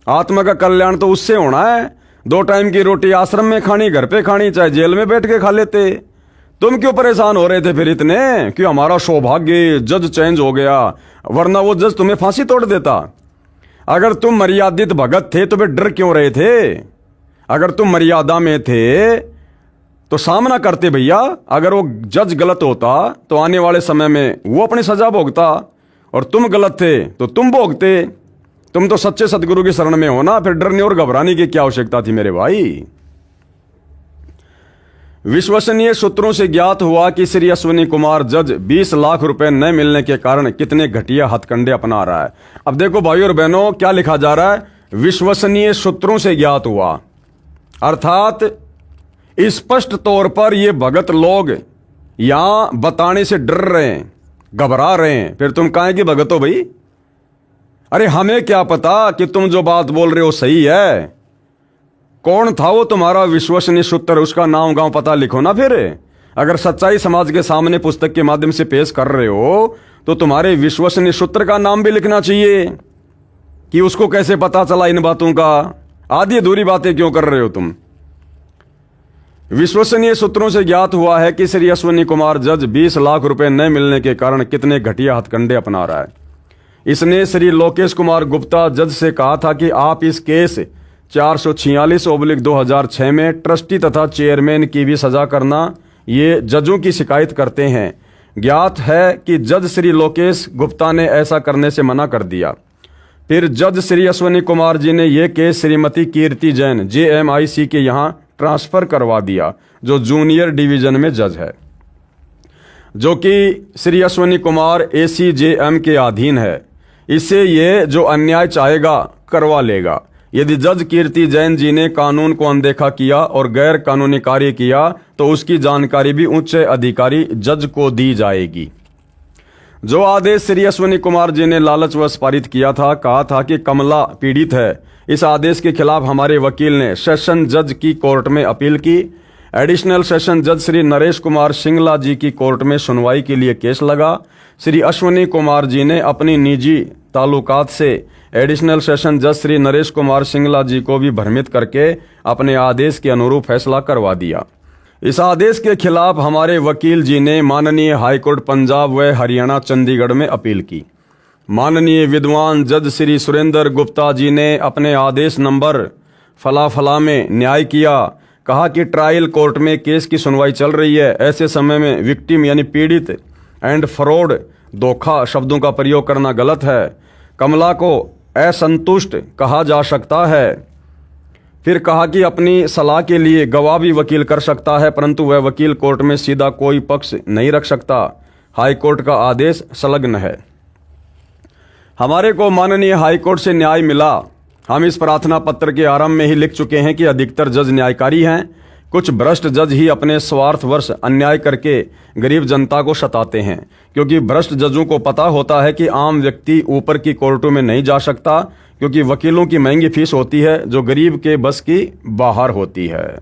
आत्मा का कल्याण तो उससे होना है। 2 टाइम की रोटी आश्रम में खानी, घर पे खानी, चाहे जेल में बैठ के खा लेते। तुम क्यों परेशान हो रहे थे फिर इतने कि हमारा सौभाग्य जज चेंज हो गया, वरना वो जज तुम्हें फांसी तोड़ देता। अगर तुम मर्यादित भगत थे तो फिर डर क्यों रहे थे? अगर तुम मर्यादा में थे तो सामना करते भैया। अगर वो जज गलत होता तो आने वाले समय में वो अपनी सजा भोगता, और तुम गलत थे तो तुम भोगते। तुम तो सच्चे सदगुरु की शरण में हो ना, फिर डरने और घबराने की क्या आवश्यकता थी मेरे भाई? विश्वसनीय सूत्रों से ज्ञात हुआ कि श्री अश्विनी कुमार जज 20 लाख रुपए न मिलने के कारण कितने घटिया हथकंडे अपना रहा है। अब देखो भाई और बहनों, क्या लिखा जा रहा है? विश्वसनीय सूत्रों से ज्ञात हुआ, अर्थात स्पष्ट तौर पर ये भगत लोग यहां बताने से डर रहे हैं, घबरा रहे हैं। फिर तुम काहे की भगत हो भाई? अरे हमें क्या पता कि तुम जो बात बोल रहे हो सही है। कौन था वो तुम्हारा विश्वसनीय सूत्र, उसका नाम गांव पता लिखो ना। फिर अगर सच्चाई समाज के सामने पुस्तक के माध्यम से पेश कर रहे हो तो तुम्हारे विश्वसनीय सूत्र का नाम भी लिखना चाहिए कि उसको कैसे पता चला इन बातों का। आधी अधूरी बातें क्यों कर रहे हो तुम? विश्वसनीय सूत्रों से ज्ञात हुआ है कि श्री अश्विनी कुमार जज 20 लाख रुपए न मिलने के कारण कितने घटिया हथकंडे अपना रहा है। इसने श्री लोकेश कुमार गुप्ता जज से कहा था कि आप इस केस 446/2006 में ट्रस्टी तथा चेयरमैन की भी सजा करना, ये जजों की शिकायत करते हैं। ज्ञात है कि जज श्री लोकेश गुप्ता ने ऐसा करने से मना कर दिया। फिर जज श्री अश्विनी कुमार जी ने यह केस श्रीमती कीर्ति जैन JMIC के यहाँ ट्रांसफर करवा दिया, जो जूनियर डिवीजन में जज है, जो कि श्री अश्विनी कुमार ACJM के अधीन है। इससे ये जो अन्याय चाहेगा करवा लेगा। यदि जज कीर्ति जैन जी ने कानून को अनदेखा किया और गैर कानूनी कार्य किया तो उसकी जानकारी भी उच्च अधिकारी जज को दी जाएगी। जो आदेश श्री अश्विनी कुमार जी ने लालचवश पारित किया था, कहा था कि कमला पीड़ित है, इस आदेश के खिलाफ हमारे वकील ने सेशन जज की कोर्ट में अपील की। एडिशनल सेशन जज श्री नरेश कुमार सिंगला जी की कोर्ट में सुनवाई के लिए केस लगा। श्री अश्विनी कुमार जी ने अपनी निजी ताल्लुकात से एडिशनल सेशन जज श्री नरेश कुमार सिंगला जी को भी भ्रमित करके अपने आदेश के अनुरूप फैसला करवा दिया। इस आदेश के खिलाफ हमारे वकील जी ने माननीय हाईकोर्ट पंजाब व हरियाणा चंडीगढ़ में अपील की। माननीय विद्वान जज श्री सुरेंद्र गुप्ता जी ने अपने आदेश नंबर फला फला में न्याय किया। कहा कि ट्रायल कोर्ट में केस की सुनवाई चल रही है, ऐसे समय में विक्टिम यानी पीड़ित एंड फ्रॉड धोखा शब्दों का प्रयोग करना गलत है। कमला को असंतुष्ट कहा जा सकता है। फिर कहा कि अपनी सलाह के लिए गवाह भी वकील कर सकता है, परंतु वह वकील कोर्ट में सीधा कोई पक्ष नहीं रख सकता। हाईकोर्ट का आदेश संलग्न है। हमारे को माननीय हाईकोर्ट से न्याय मिला। हम इस प्रार्थना पत्र के आरंभ में ही लिख चुके हैं कि अधिकतर जज न्यायकारी हैं। कुछ भ्रष्ट जज ही अपने स्वार्थवश अन्याय करके गरीब जनता को सताते हैं, क्योंकि भ्रष्ट जजों को पता होता है कि आम व्यक्ति ऊपर की कोर्टों में नहीं जा सकता, क्योंकि वकीलों की महंगी फीस होती है जो गरीब के बस की बाहर होती है।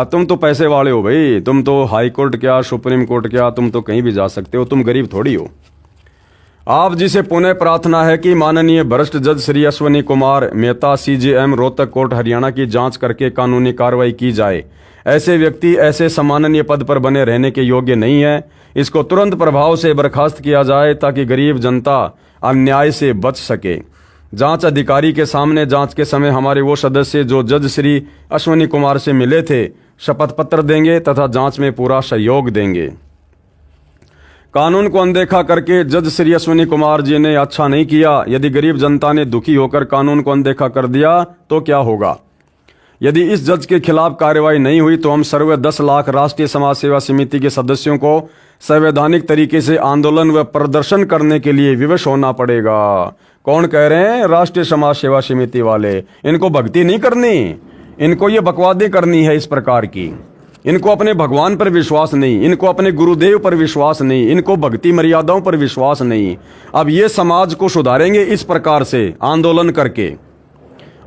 तुम तो पैसे वाले हो भाई, तुम तो हाई कोर्ट क्या सुप्रीम कोर्ट क्या, तुम तो कहीं भी जा सकते हो, तुम गरीब थोड़ी हो। आप जी से पुनः प्रार्थना है कि माननीय भ्रष्ट जज श्री अश्विनी कुमार मेहता CJM रोहतक कोर्ट हरियाणा की जांच करके कानूनी कार्रवाई की जाए। ऐसे व्यक्ति ऐसे सम्माननीय पद पर बने रहने के योग्य नहीं है। इसको तुरंत प्रभाव से बर्खास्त किया जाए ताकि गरीब जनता अन्याय से बच सके। जांच अधिकारी के सामने जांच के समय हमारे वो सदस्य जो जज श्री अश्विनी कुमार से मिले थे शपथ पत्र देंगे तथा जांच में पूरा सहयोग देंगे। कानून को अनदेखा करके जज श्री अश्विनी कुमार जी ने अच्छा नहीं किया। यदि गरीब जनता ने दुखी होकर कानून को अनदेखा कर दिया तो क्या होगा? यदि इस जज के खिलाफ कार्रवाई नहीं हुई तो हम सर्वे 10 लाख राष्ट्रीय समाज सेवा समिति के सदस्यों को संवैधानिक तरीके से आंदोलन व प्रदर्शन करने के लिए विवश होना पड़ेगा। कौन कह रहे हैं? राष्ट्रीय समाज सेवा समिति वाले। इनको भक्ति नहीं करनी, इनको ये बकवादी करनी है इस प्रकार की। इनको अपने भगवान पर विश्वास नहीं, इनको अपने गुरुदेव पर विश्वास नहीं, इनको भक्ति मर्यादाओं पर विश्वास नहीं। अब ये समाज को सुधारेंगे इस प्रकार से आंदोलन करके।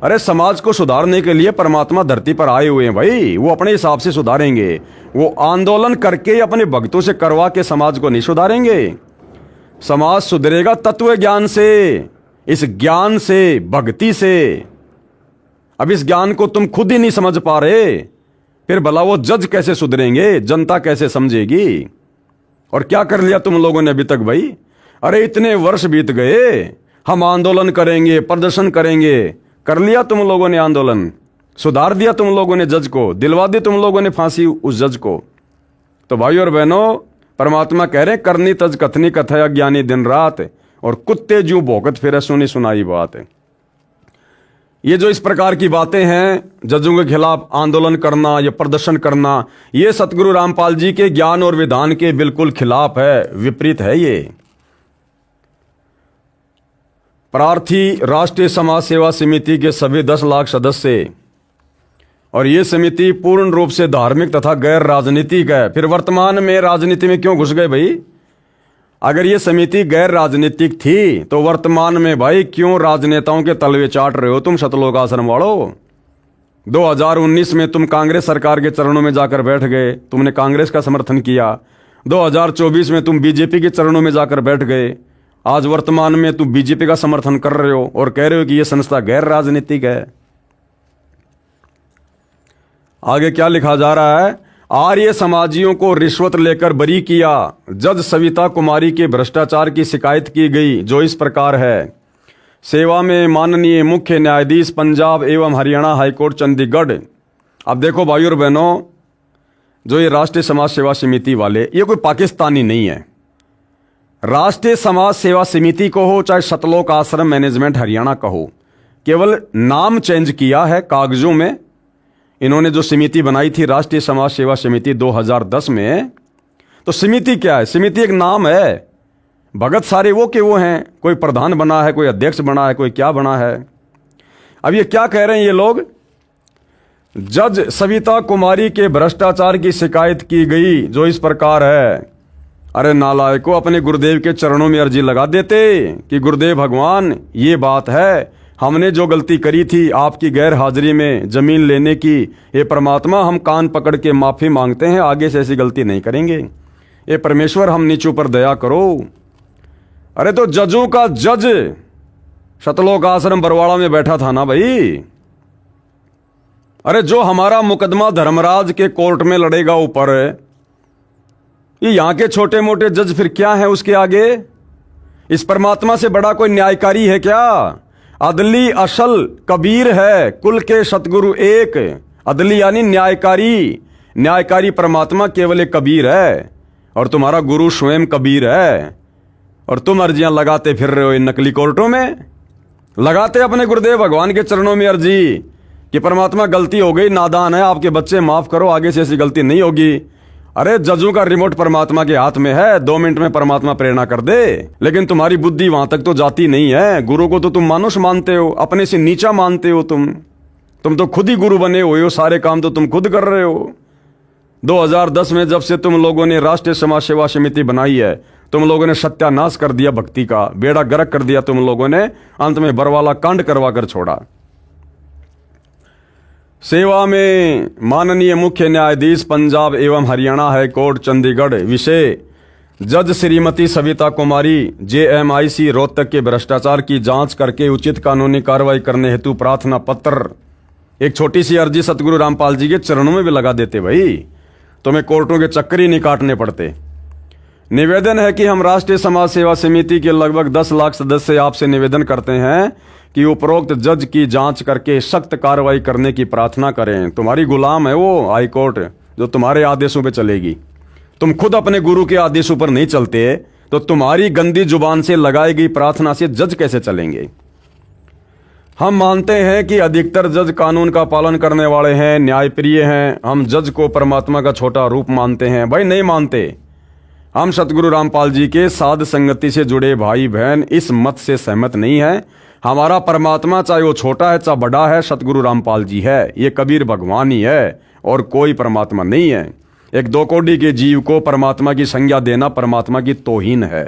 अरे समाज को सुधारने के लिए परमात्मा धरती पर आए हुए हैं भाई, वो अपने हिसाब से सुधारेंगे। वो आंदोलन करके अपने भक्तों से करवा के समाज को नहीं सुधारेंगे। समाज सुधरेगा तत्व ज्ञान से, इस ज्ञान से, भक्ति से। अब इस ज्ञान को तुम खुद ही नहीं समझ पा रहे, फिर भला वो जज कैसे सुधरेंगे, जनता कैसे समझेगी? और क्या कर लिया तुम लोगों ने अभी तक भाई? अरे इतने वर्ष बीत गए, हम आंदोलन करेंगे, प्रदर्शन करेंगे, कर लिया तुम लोगों ने आंदोलन, सुधार दिया तुम लोगों ने जज को, दिलवा दी तुम लोगों ने फांसी उस जज को। तो भाई और बहनों, परमात्मा कह रहे करनी तज कथनी कथया ज्ञानी दिन रात, और कुत्ते जू भौंकत फिरे सुनी सुनाई बात है। ये जो इस प्रकार की बातें हैं, जजों के खिलाफ आंदोलन करना या प्रदर्शन करना, ये सतगुरु रामपाल जी के ज्ञान और विधान के बिल्कुल खिलाफ है, विपरीत है। ये प्रार्थी राष्ट्रीय समाज सेवा समिति के सभी 10 लाख सदस्य और ये समिति पूर्ण रूप से धार्मिक तथा गैर राजनीतिक है। फिर वर्तमान में राजनीति में क्यों घुस गए भाई? अगर ये समिति गैर राजनीतिक थी तो वर्तमान में भाई क्यों राजनेताओं के तलवे चाट रहे हो तुम शतलोक आश्रम वालों? 2019 में तुम कांग्रेस सरकार के चरणों में जाकर बैठ गए, तुमने कांग्रेस का समर्थन किया। 2024 में तुम बीजेपी के चरणों में जाकर बैठ गए। आज वर्तमान में तुम बीजेपी का समर्थन कर रहे हो और कह रहे हो कि यह संस्था गैर राजनीतिक है। आगे क्या लिखा जा रहा है? आर्य समाजियों को रिश्वत लेकर बरी किया। जज सविता कुमारी के भ्रष्टाचार की शिकायत की गई जो इस प्रकार है। सेवा में माननीय मुख्य न्यायाधीश पंजाब एवं हरियाणा हाईकोर्ट चंडीगढ़। अब देखो भाइयों और बहनों, जो ये राष्ट्रीय समाज सेवा समिति वाले, ये कोई पाकिस्तानी नहीं है। राष्ट्रीय समाज सेवा समिति को हो चाहे शतलोक आश्रम मैनेजमेंट हरियाणा का हो, केवल नाम चेंज किया है कागजों में। इन्होंने जो समिति बनाई थी राष्ट्रीय समाज सेवा समिति 2010 में, तो समिति क्या है? समिति एक नाम है। भगत सारे वो के वो हैं, कोई प्रधान बना है, कोई अध्यक्ष बना है, कोई क्या बना है। अब ये क्या कह रहे हैं ये लोग? जज सविता कुमारी के भ्रष्टाचार की शिकायत की गई जो इस प्रकार है। अरे नालायकों, अपने गुरुदेव के चरणों में अर्जी लगा देते कि गुरुदेव भगवान ये बात है, हमने जो गलती करी थी आपकी गैर हाजिरी में जमीन लेने की, ये परमात्मा हम कान पकड़ के माफी मांगते हैं, आगे से ऐसी गलती नहीं करेंगे। ये परमेश्वर हम नीचों पर दया करो। अरे तो जजों का जज शतलोक आश्रम बरवाड़ा में बैठा था ना भाई। अरे जो हमारा मुकदमा धर्मराज के कोर्ट में लड़ेगा ऊपर, ये यहां के छोटे मोटे जज फिर क्या है उसके आगे? इस परमात्मा से बड़ा कोई न्यायकारी है क्या? अदली असल कबीर है, कुल के सतगुरु एक। अदली यानी न्यायकारी, न्यायकारी परमात्मा केवल एक कबीर है और तुम्हारा गुरु स्वयं कबीर है। और तुम अर्जियां लगाते फिर रहे हो इन नकली कोर्टों में, लगाते अपने गुरुदेव भगवान के चरणों में अर्जी कि परमात्मा गलती हो गई, नादान है, आपके बच्चे माफ करो, आगे से ऐसी गलती नहीं होगी। अरे जजों का रिमोट परमात्मा के हाथ में है, 2 मिनट में परमात्मा प्रेरणा कर दे, लेकिन तुम्हारी बुद्धि वहां तक तो जाती नहीं है। गुरु को तो तुम मानुष मानते हो, अपने से नीचा मानते हो। तुम तो खुद ही गुरु बने हुए हो, सारे काम तो तुम खुद कर रहे हो। 2010 में जब से तुम लोगों ने राष्ट्रीय समाज सेवा समिति बनाई है, तुम लोगों ने सत्यानाश कर दिया भक्ति का, बेड़ा गर्क कर दिया तुम लोगों ने, अंत में बरवाला कांड करवा कर छोड़ा। सेवा में माननीय मुख्य न्यायाधीश पंजाब एवं हरियाणा हाईकोर्ट चंडीगढ़। विषय जज श्रीमती सविता कुमारी JMIC रोहतक के भ्रष्टाचार की जांच करके उचित कानूनी कार्रवाई करने हेतु प्रार्थना पत्र। एक छोटी सी अर्जी सतगुरु रामपाल जी के चरणों में भी लगा देते भाई, तुम्हें कोर्टों के चक्कर ही नहीं काटने पड़ते। निवेदन है कि हम राष्ट्रीय समाज सेवा समिति के लगभग 10 लाख सदस्य आपसे निवेदन करते हैं कि उपरोक्त जज की जांच करके सख्त कार्रवाई करने की प्रार्थना करें। तुम्हारी गुलाम है वो हाई कोर्ट जो तुम्हारे आदेशों पे चलेगी। तुम खुद अपने गुरु के आदेशों पर नहीं चलते तो तुम्हारी गंदी जुबान से लगाई गई प्रार्थना से जज कैसे चलेंगे? हम मानते हैं कि अधिकतर जज कानून का पालन करने वाले हैं, न्यायप्रिय हैं। हम जज को परमात्मा का छोटा रूप मानते हैं। भाई नहीं मानते। हम सतगुरु रामपाल जी के साध संगति से जुड़े भाई बहन इस मत से सहमत नहीं है। हमारा परमात्मा चाहे वो छोटा है चाहे बड़ा है, सतगुरु रामपाल जी है, ये कबीर भगवान ही है और कोई परमात्मा नहीं है। एक 2 कोड़ी के जीव को परमात्मा की संज्ञा देना परमात्मा की तौहीन है।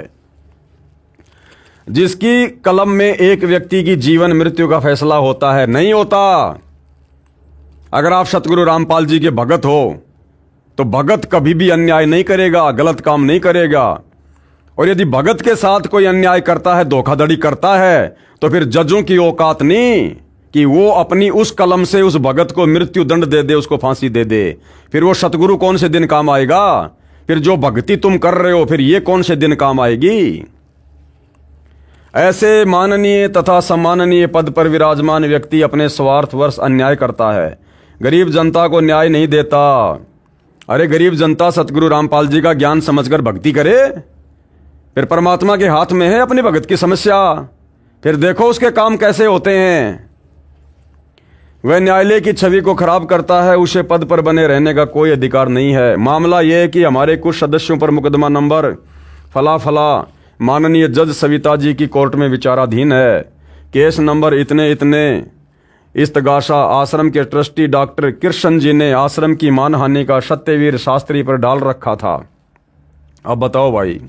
जिसकी कलम में एक व्यक्ति की जीवन मृत्यु का फैसला होता है, नहीं होता। अगर आप सतगुरु रामपाल जी के भगत हो तो भगत कभी भी अन्याय नहीं करेगा, गलत काम नहीं करेगा। और यदि भगत के साथ कोई अन्याय करता है, धोखाधड़ी करता है, तो फिर जजों की औकात नहीं कि वो अपनी उस कलम से उस भगत को मृत्यु दंड दे दे, उसको फांसी दे दे। फिर वो सतगुरु कौन से दिन काम आएगा? फिर जो भक्ति तुम कर रहे हो, फिर ये कौन से दिन काम आएगी? ऐसे माननीय तथा सम्माननीय पद पर विराजमान व्यक्ति अपने स्वार्थवश अन्याय करता है, गरीब जनता को न्याय नहीं देता। अरे गरीब जनता सतगुरु रामपाल जी का ज्ञान समझकर भक्ति करे, फिर परमात्मा के हाथ में है अपने भगत की समस्या। फिर देखो उसके काम कैसे होते हैं। वह न्यायालय की छवि को खराब करता है, उसे पद पर बने रहने का कोई अधिकार नहीं है। मामला यह है कि हमारे कुछ सदस्यों पर मुकदमा नंबर फला फला माननीय जज सविता जी की कोर्ट में विचाराधीन है। केस नंबर इतने इतने इस्तगासा आश्रम के ट्रस्टी डॉक्टर कृष्ण जी ने आश्रम की मानहानि का सत्यवीर शास्त्री पर डाल रखा था। अब बताओ भाई,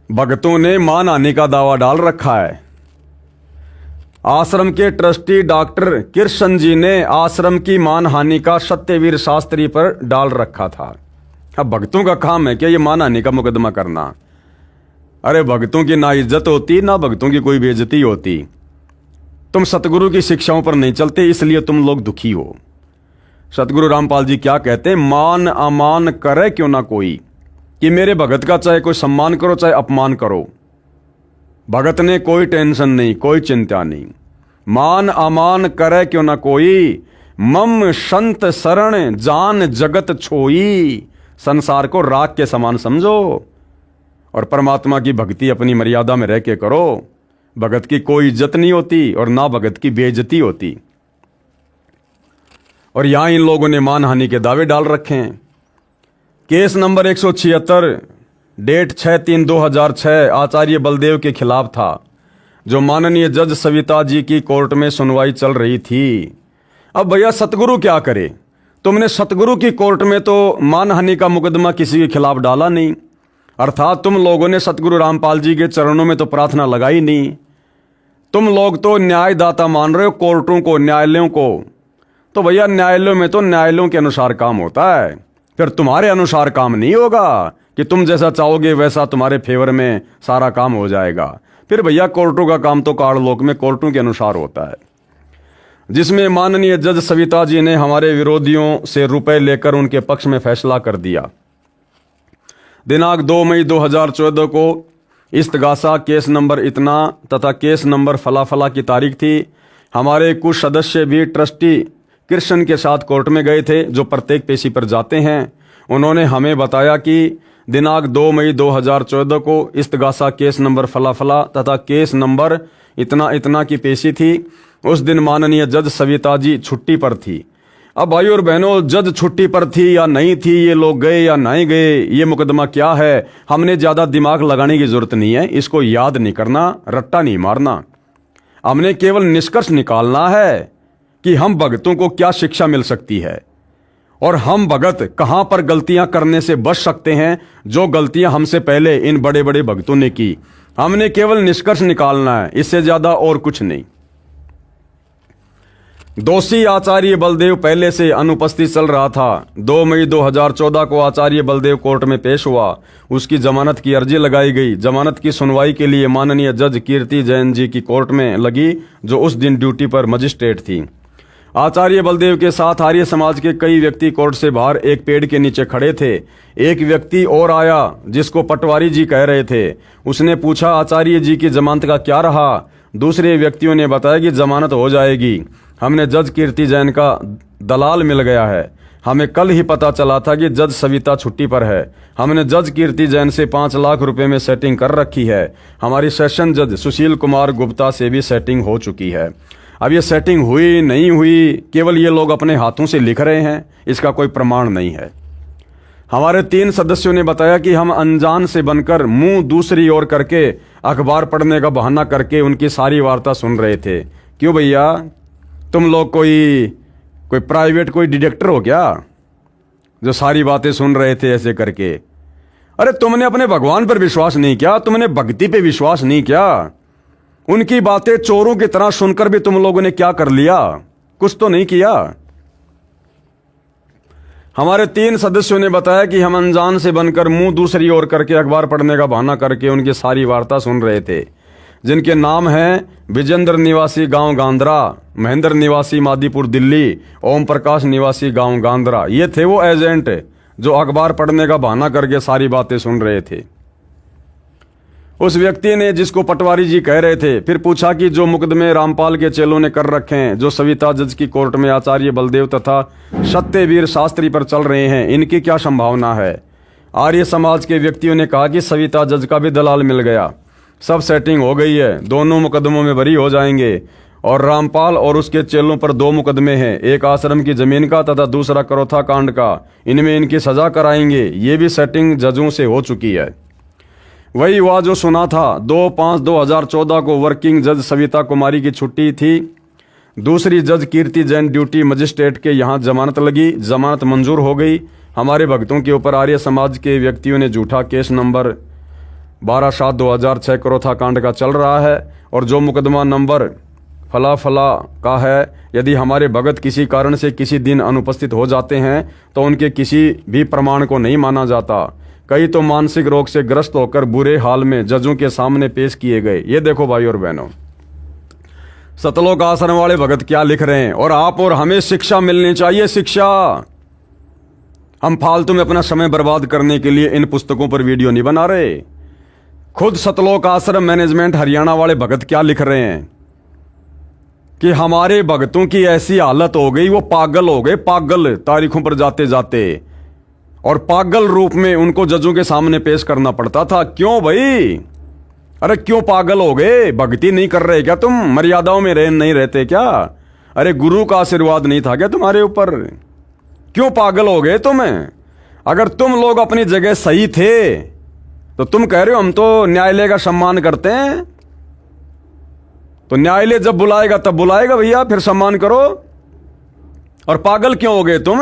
भक्तों ने मानहानि का दावा डाल रखा है। आश्रम के ट्रस्टी डॉक्टर कृष्ण जी ने आश्रम की मानहानि का सत्यवीर शास्त्री पर डाल रखा था। अब भक्तों का काम है क्या ये मानहानि का मुकदमा करना? अरे भक्तों की ना इज्जत होती ना भक्तों की कोई बेइज्जती होती। तुम सतगुरु की शिक्षाओं पर नहीं चलते, इसलिए तुम लोग दुखी हो। सतगुरु रामपाल जी क्या कहते हैं? मान अमान करे क्यों ना कोई, कि मेरे भगत का चाहे कोई सम्मान करो चाहे अपमान करो, भगत ने कोई टेंशन नहीं, कोई चिंता नहीं। मान अमान करे क्यों ना कोई, मम संत शरण जान जगत छोई। संसार को राख के समान समझो और परमात्मा की भक्ति अपनी मर्यादा में रह के करो। भगत की कोई इज्जत नहीं होती और ना भगत की बेइज्जती होती। और यहां इन लोगों ने मानहानि के दावे डाल रखे हैं। केस नंबर 176 डेट 6/3/2006 आचार्य बलदेव के खिलाफ था, जो माननीय जज सविता जी की कोर्ट में सुनवाई चल रही थी। अब भैया सतगुरु क्या करे? तुमने सतगुरु की कोर्ट में तो मानहानि का मुकदमा किसी के खिलाफ डाला नहीं, अर्थात तुम लोगों ने सतगुरु रामपाल जी के चरणों में तो प्रार्थना लगाई नहीं। तुम लोग तो न्यायदाता मान रहे हो कोर्टों को, न्यायालयों को। तो भैया न्यायालयों में तो न्यायालयों के अनुसार काम होता है, फिर तुम्हारे अनुसार काम नहीं होगा कि तुम जैसा चाहोगे वैसा तुम्हारे फेवर में सारा काम हो जाएगा। फिर भैया कोर्टों का काम तो काललोक में कोर्टों के अनुसार होता है, जिसमें माननीय जज सविता जी ने हमारे विरोधियों से रुपए लेकर उनके पक्ष में फैसला कर दिया। दिनांक 2 मई 2014 को इस्तगासा केस नंबर इतना तथा केस नंबर फला फला की तारीख थी। हमारे कुछ सदस्य भी ट्रस्टी कृष्ण के साथ कोर्ट में गए थे, जो प्रत्येक पेशी पर जाते हैं। उन्होंने हमें बताया कि दिनांक 2 मई 2014 को इस्तगासा केस नंबर फला फला तथा केस नंबर इतना इतना की पेशी थी। उस दिन माननीय जज सविता जी छुट्टी पर थी। अब भाई और बहनों, जज छुट्टी पर थी या नहीं थी, ये लोग गए या नहीं गए, ये मुकदमा क्या है, हमने ज़्यादा दिमाग लगाने की जरूरत नहीं है। इसको याद नहीं करना, रट्टा नहीं मारना। हमने केवल निष्कर्ष निकालना है कि हम भगतों को क्या शिक्षा मिल सकती है और हम भगत कहां पर गलतियां करने से बच सकते हैं, जो गलतियां हमसे पहले इन बड़े बड़े भक्तों ने की। हमने केवल निष्कर्ष निकालना है, इससे ज्यादा और कुछ नहीं। दोषी आचार्य बलदेव पहले से अनुपस्थित चल रहा था। 2 मई 2014 को आचार्य बलदेव कोर्ट में पेश हुआ। उसकी जमानत की अर्जी लगाई गई। जमानत की सुनवाई के लिए माननीय जज कीर्ति जैन जी की कोर्ट में लगी, जो उस दिन ड्यूटी पर मजिस्ट्रेट थी। आचार्य बलदेव के साथ आर्य समाज के कई व्यक्ति कोर्ट से बाहर एक पेड़ के नीचे खड़े थे। एक व्यक्ति और आया जिसको पटवारी जी कह रहे थे। उसने पूछा, आचार्य जी की जमानत का क्या रहा? दूसरे व्यक्तियों ने बताया कि जमानत हो जाएगी। हमने जज कीर्ति जैन का दलाल मिल गया है। हमें कल ही पता चला था कि जज सविता छुट्टी पर है। हमने जज कीर्ति जैन से 5 लाख रुपए में सेटिंग कर रखी है। हमारी सेशन जज सुशील कुमार गुप्ता से भी सेटिंग हो चुकी है। अब ये सेटिंग हुई नहीं हुई, केवल ये लोग अपने हाथों से लिख रहे हैं, इसका कोई प्रमाण नहीं है। हमारे 3 सदस्यों ने बताया कि हम अनजान से बनकर मुंह दूसरी ओर करके अखबार पढ़ने का बहाना करके उनकी सारी वार्ता सुन रहे थे। क्यों भैया, तुम लोग कोई प्राइवेट कोई डिटेक्टर हो क्या, जो सारी बातें सुन रहे थे ऐसे करके? अरे तुमने अपने भगवान पर विश्वास नहीं किया, तुमने भक्ति पे विश्वास नहीं किया। उनकी बातें चोरों की तरह सुनकर भी तुम लोगों ने क्या कर लिया? कुछ तो नहीं किया। हमारे 3 सदस्यों ने बताया कि हम अनजान से बनकर मुंह दूसरी ओर करके अखबार पढ़ने का बहाना करके उनकी सारी वार्ता सुन रहे थे, जिनके नाम हैं विजेंद्र निवासी गांव गांधरा, महेंद्र निवासी मादीपुर दिल्ली, ओम प्रकाश निवासी गांव गांधरा। ये थे वो एजेंट जो अखबार पढ़ने का बहाना करके सारी बातें सुन रहे थे। उस व्यक्ति ने, जिसको पटवारी जी कह रहे थे, फिर पूछा कि जो मुकदमे रामपाल के चेलों ने कर रखे हैं, जो सविता जज की कोर्ट में आचार्य बलदेव तथा सत्यवीर शास्त्री पर चल रहे हैं, इनकी क्या संभावना है? आर्य समाज के व्यक्तियों ने कहा कि सविता जज का भी दलाल मिल गया, सब सेटिंग हो गई है, दोनों मुकदमों में बरी हो जाएंगे। और रामपाल और उसके चेलों पर 2 मुकदमे हैं, एक आश्रम की जमीन का तथा दूसरा करोथा कांड का। इनमें इनकी सजा कराएंगे। ये भी सेटिंग जजों से हो चुकी है। वही हुआ जो सुना था। 2/5/2014 को वर्किंग जज सविता कुमारी की छुट्टी थी। दूसरी जज कीर्ति जैन ड्यूटी मजिस्ट्रेट के यहाँ जमानत लगी, जमानत मंजूर हो गई। हमारे भक्तों के ऊपर आर्य समाज के व्यक्तियों ने झूठा केस नंबर 12/7/2006 करोथा कांड का चल रहा है और जो मुकदमा नंबर फला फला का है, यदि हमारे भगत किसी कारण से किसी दिन अनुपस्थित हो जाते हैं तो उनके किसी भी प्रमाण को नहीं माना जाता। कई तो मानसिक रोग से ग्रस्त होकर बुरे हाल में जजों के सामने पेश किए गए। ये देखो भाई और बहनों, सतलोक आश्रम वाले भगत क्या लिख रहे हैं, और आप और हमें शिक्षा मिलनी चाहिए, शिक्षा। हम फालतू में अपना समय बर्बाद करने के लिए इन पुस्तकों पर वीडियो नहीं बना रहे। खुद सतलोक आश्रम मैनेजमेंट हरियाणा वाले भगत क्या लिख रहे हैं कि हमारे भगतों की ऐसी हालत हो गई, वो पागल हो गए, पागल तारीखों पर जाते जाते, और पागल रूप में उनको जजों के सामने पेश करना पड़ता था। क्यों भाई? अरे क्यों पागल हो गए? भक्ति नहीं कर रहे क्या तुम? मर्यादाओं में नहीं रहते क्या? अरे गुरु का आशीर्वाद नहीं था क्या तुम्हारे ऊपर? क्यों पागल हो गए तुम? अगर तुम लोग अपनी जगह सही थे तो तुम कह रहे हो हम तो न्यायालय का सम्मान करते हैं, तो न्यायालय जब बुलाएगा तब बुलाएगा भैया, फिर सम्मान करो। और पागल क्यों हो गए तुम?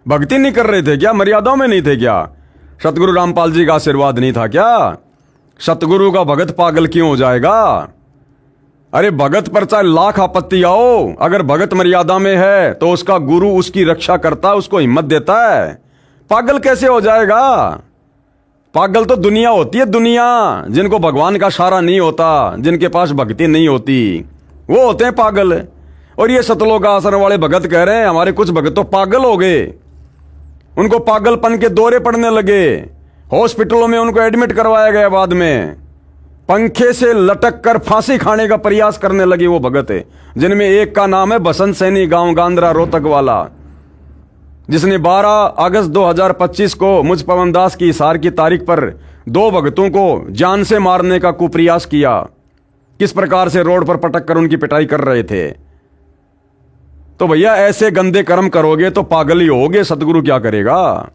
भक्ति नहीं कर रहे थे क्या? मर्यादाओं में नहीं थे क्या? सतगुरु रामपाल जी का आशीर्वाद नहीं था क्या? सतगुरु का भगत पागल क्यों हो जाएगा? अरे भगत पर चाहे लाख आपत्ति आओ, अगर भगत मर्यादा में है तो उसका गुरु उसकी रक्षा करता है, उसको हिम्मत देता है। पागल कैसे हो जाएगा? पागल तो दुनिया होती है, दुनिया, जिनको भगवान का सहारा नहीं होता, जिनके पास भक्ति नहीं होती, वो होते हैं पागल। और ये सतलोक आश्रम वाले भगत कह रहे हैं हमारे कुछ भगत तो पागल हो गए, उनको पागलपन के दौरे पड़ने लगे, हॉस्पिटलों में उनको एडमिट करवाया गया, बाद में पंखे से लटक कर फांसी खाने का प्रयास करने लगे वो भगत है, जिनमें एक का नाम है बसंत सैनी, गांव गांद्रा रोहतक वाला, जिसने 12 अगस्त 2025 को मुझ पवन दास की हिसार की तारीख पर 2 भगतों को जान से मारने का कुप्रयास किया। किस प्रकार से रोड पर पटक कर उनकी पिटाई कर रहे थे। तो भैया ऐसे गंदे कर्म करोगे तो पागल ही होगे, सतगुरु क्या करेगा?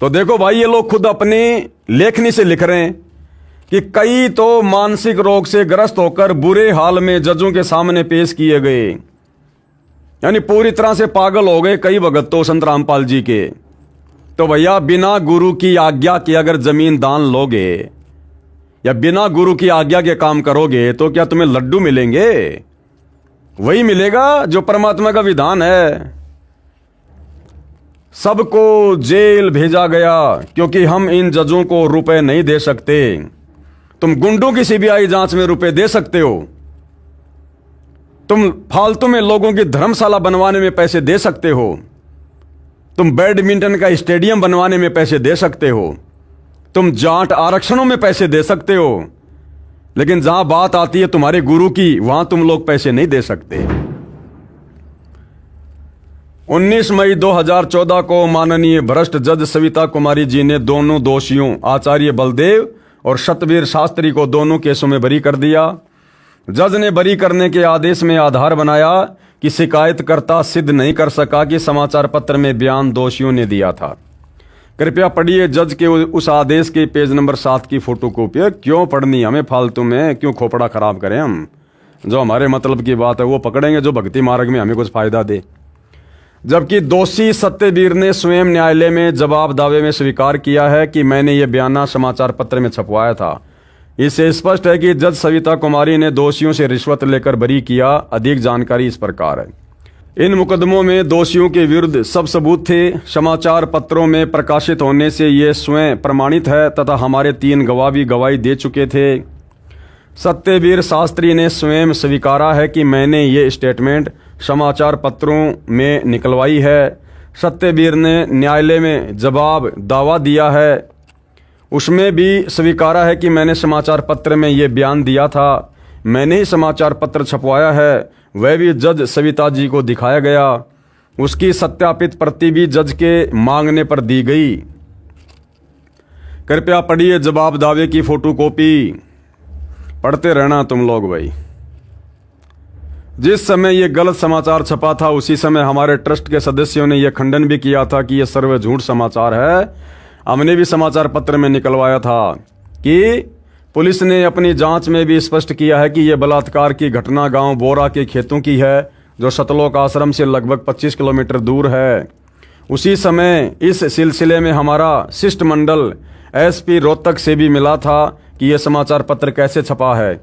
तो देखो भाई, ये लोग खुद अपनी लेखनी से लिख रहे हैं कि कई तो मानसिक रोग से ग्रस्त होकर बुरे हाल में जजों के सामने पेश किए गए, यानी पूरी तरह से पागल हो गए कई भगत तो संत रामपाल जी के। तो भैया बिना गुरु की आज्ञा के अगर जमीन दान लोगे या बिना गुरु की आज्ञा के काम करोगे तो क्या तुम्हें लड्डू मिलेंगे? वही मिलेगा जो परमात्मा का विधान है। सबको जेल भेजा गया क्योंकि हम इन जजों को रुपए नहीं दे सकते। तुम गुंडों की सीबीआई जांच में रुपए दे सकते हो, तुम फालतू में लोगों की धर्मशाला बनवाने में पैसे दे सकते हो, तुम बैडमिंटन का स्टेडियम बनवाने में पैसे दे सकते हो, तुम जाट आरक्षणों में पैसे दे सकते हो, लेकिन जहां बात आती है तुम्हारे गुरु की, वहां तुम लोग पैसे नहीं दे सकते। 19 मई 2014 को माननीय भ्रष्ट जज सविता कुमारी जी ने दोनों दोषियों आचार्य बलदेव और सतवीर शास्त्री को दोनों केसों में बरी कर दिया। जज ने बरी करने के आदेश में आधार बनाया कि शिकायतकर्ता सिद्ध नहीं कर सका कि समाचार पत्र में बयान दोषियों ने दिया था। कृपया पढ़िए जज के उस आदेश के पेज नंबर 7 की फोटोकॉपी। क्यों पढ़नी हमें फालतू में, क्यों खोपड़ा खराब करें हम? जो हमारे मतलब की बात है वो पकड़ेंगे, जो भक्ति मार्ग में हमें कुछ फायदा दे। जबकि दोषी सत्यवीर ने स्वयं न्यायालय में जवाब दावे में स्वीकार किया है कि मैंने ये बयाना समाचार पत्र में छपवाया था। इससे स्पष्ट है कि जज सविता कुमारी ने दोषियों से रिश्वत लेकर बरी किया। अधिक जानकारी इस प्रकार है। इन मुकदमों में दोषियों के विरुद्ध सब सबूत थे, समाचार पत्रों में प्रकाशित होने से ये स्वयं प्रमाणित है तथा हमारे 3 गवाह भी गवाही दे चुके थे। सत्यवीर शास्त्री ने स्वयं स्वीकारा है कि मैंने ये स्टेटमेंट समाचार पत्रों में निकलवाई है। सत्यवीर ने न्यायालय में जवाब दावा दिया है, उसमें भी स्वीकारा है कि मैंने समाचार पत्र में ये बयान दिया था, मैंने ही समाचार पत्र छपवाया है, वह भी जज सविता जी को दिखाया गया। उसकी सत्यापित प्रति भी जज के मांगने पर दी गई। कृपया पढ़िए जवाब दावे की फोटोकॉपी। पढ़ते रहना तुम लोग भाई। जिस समय ये गलत समाचार छपा था उसी समय हमारे ट्रस्ट के सदस्यों ने यह खंडन भी किया था कि यह सर्व झूठ समाचार है। हमने भी समाचार पत्र में निकलवाया था कि पुलिस ने अपनी जांच में भी स्पष्ट किया है कि यह बलात्कार की घटना गांव बोरा के खेतों की है, जो सतलोक आश्रम से लगभग 25 किलोमीटर दूर है। उसी समय इस सिलसिले में हमारा शिष्टमंडल एसपी रोहतक से भी मिला था कि यह समाचार पत्र कैसे छपा है।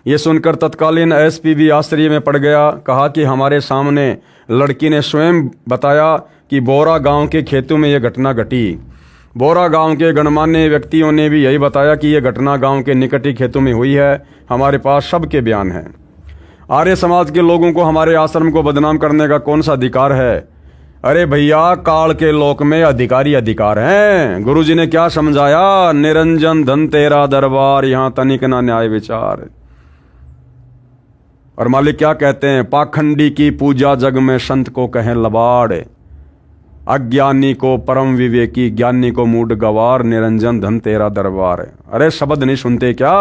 ये सुनकर तत्कालीन एसपी भी आश्चर्य में पड़ गया। कहा कि हमारे सामने लड़की ने स्वयं बताया कि बोरा गांव के खेतों में यह घटना घटी। बोरा गांव के गणमान्य व्यक्तियों ने भी यही बताया कि यह घटना गांव के निकट ही खेतों में हुई है। हमारे पास सबके बयान हैं। आर्य समाज के लोगों को हमारे आश्रम को बदनाम करने का कौन सा अधिकार है? अरे भैया, काल के लोक में अधिकारी अधिकार हैं। गुरुजी ने क्या समझाया? निरंजन धन तेरा दरबार, यहाँ तनिक ना न्याय विचार। और मालिक क्या कहते हैं? पाखंडी की पूजा जग में संत को कहें लबाड़, अज्ञानी को परम विवेकी, ज्ञानी को मूड गवार, निरंजन धन तेरा दरबार। अरे शब्द नहीं सुनते क्या?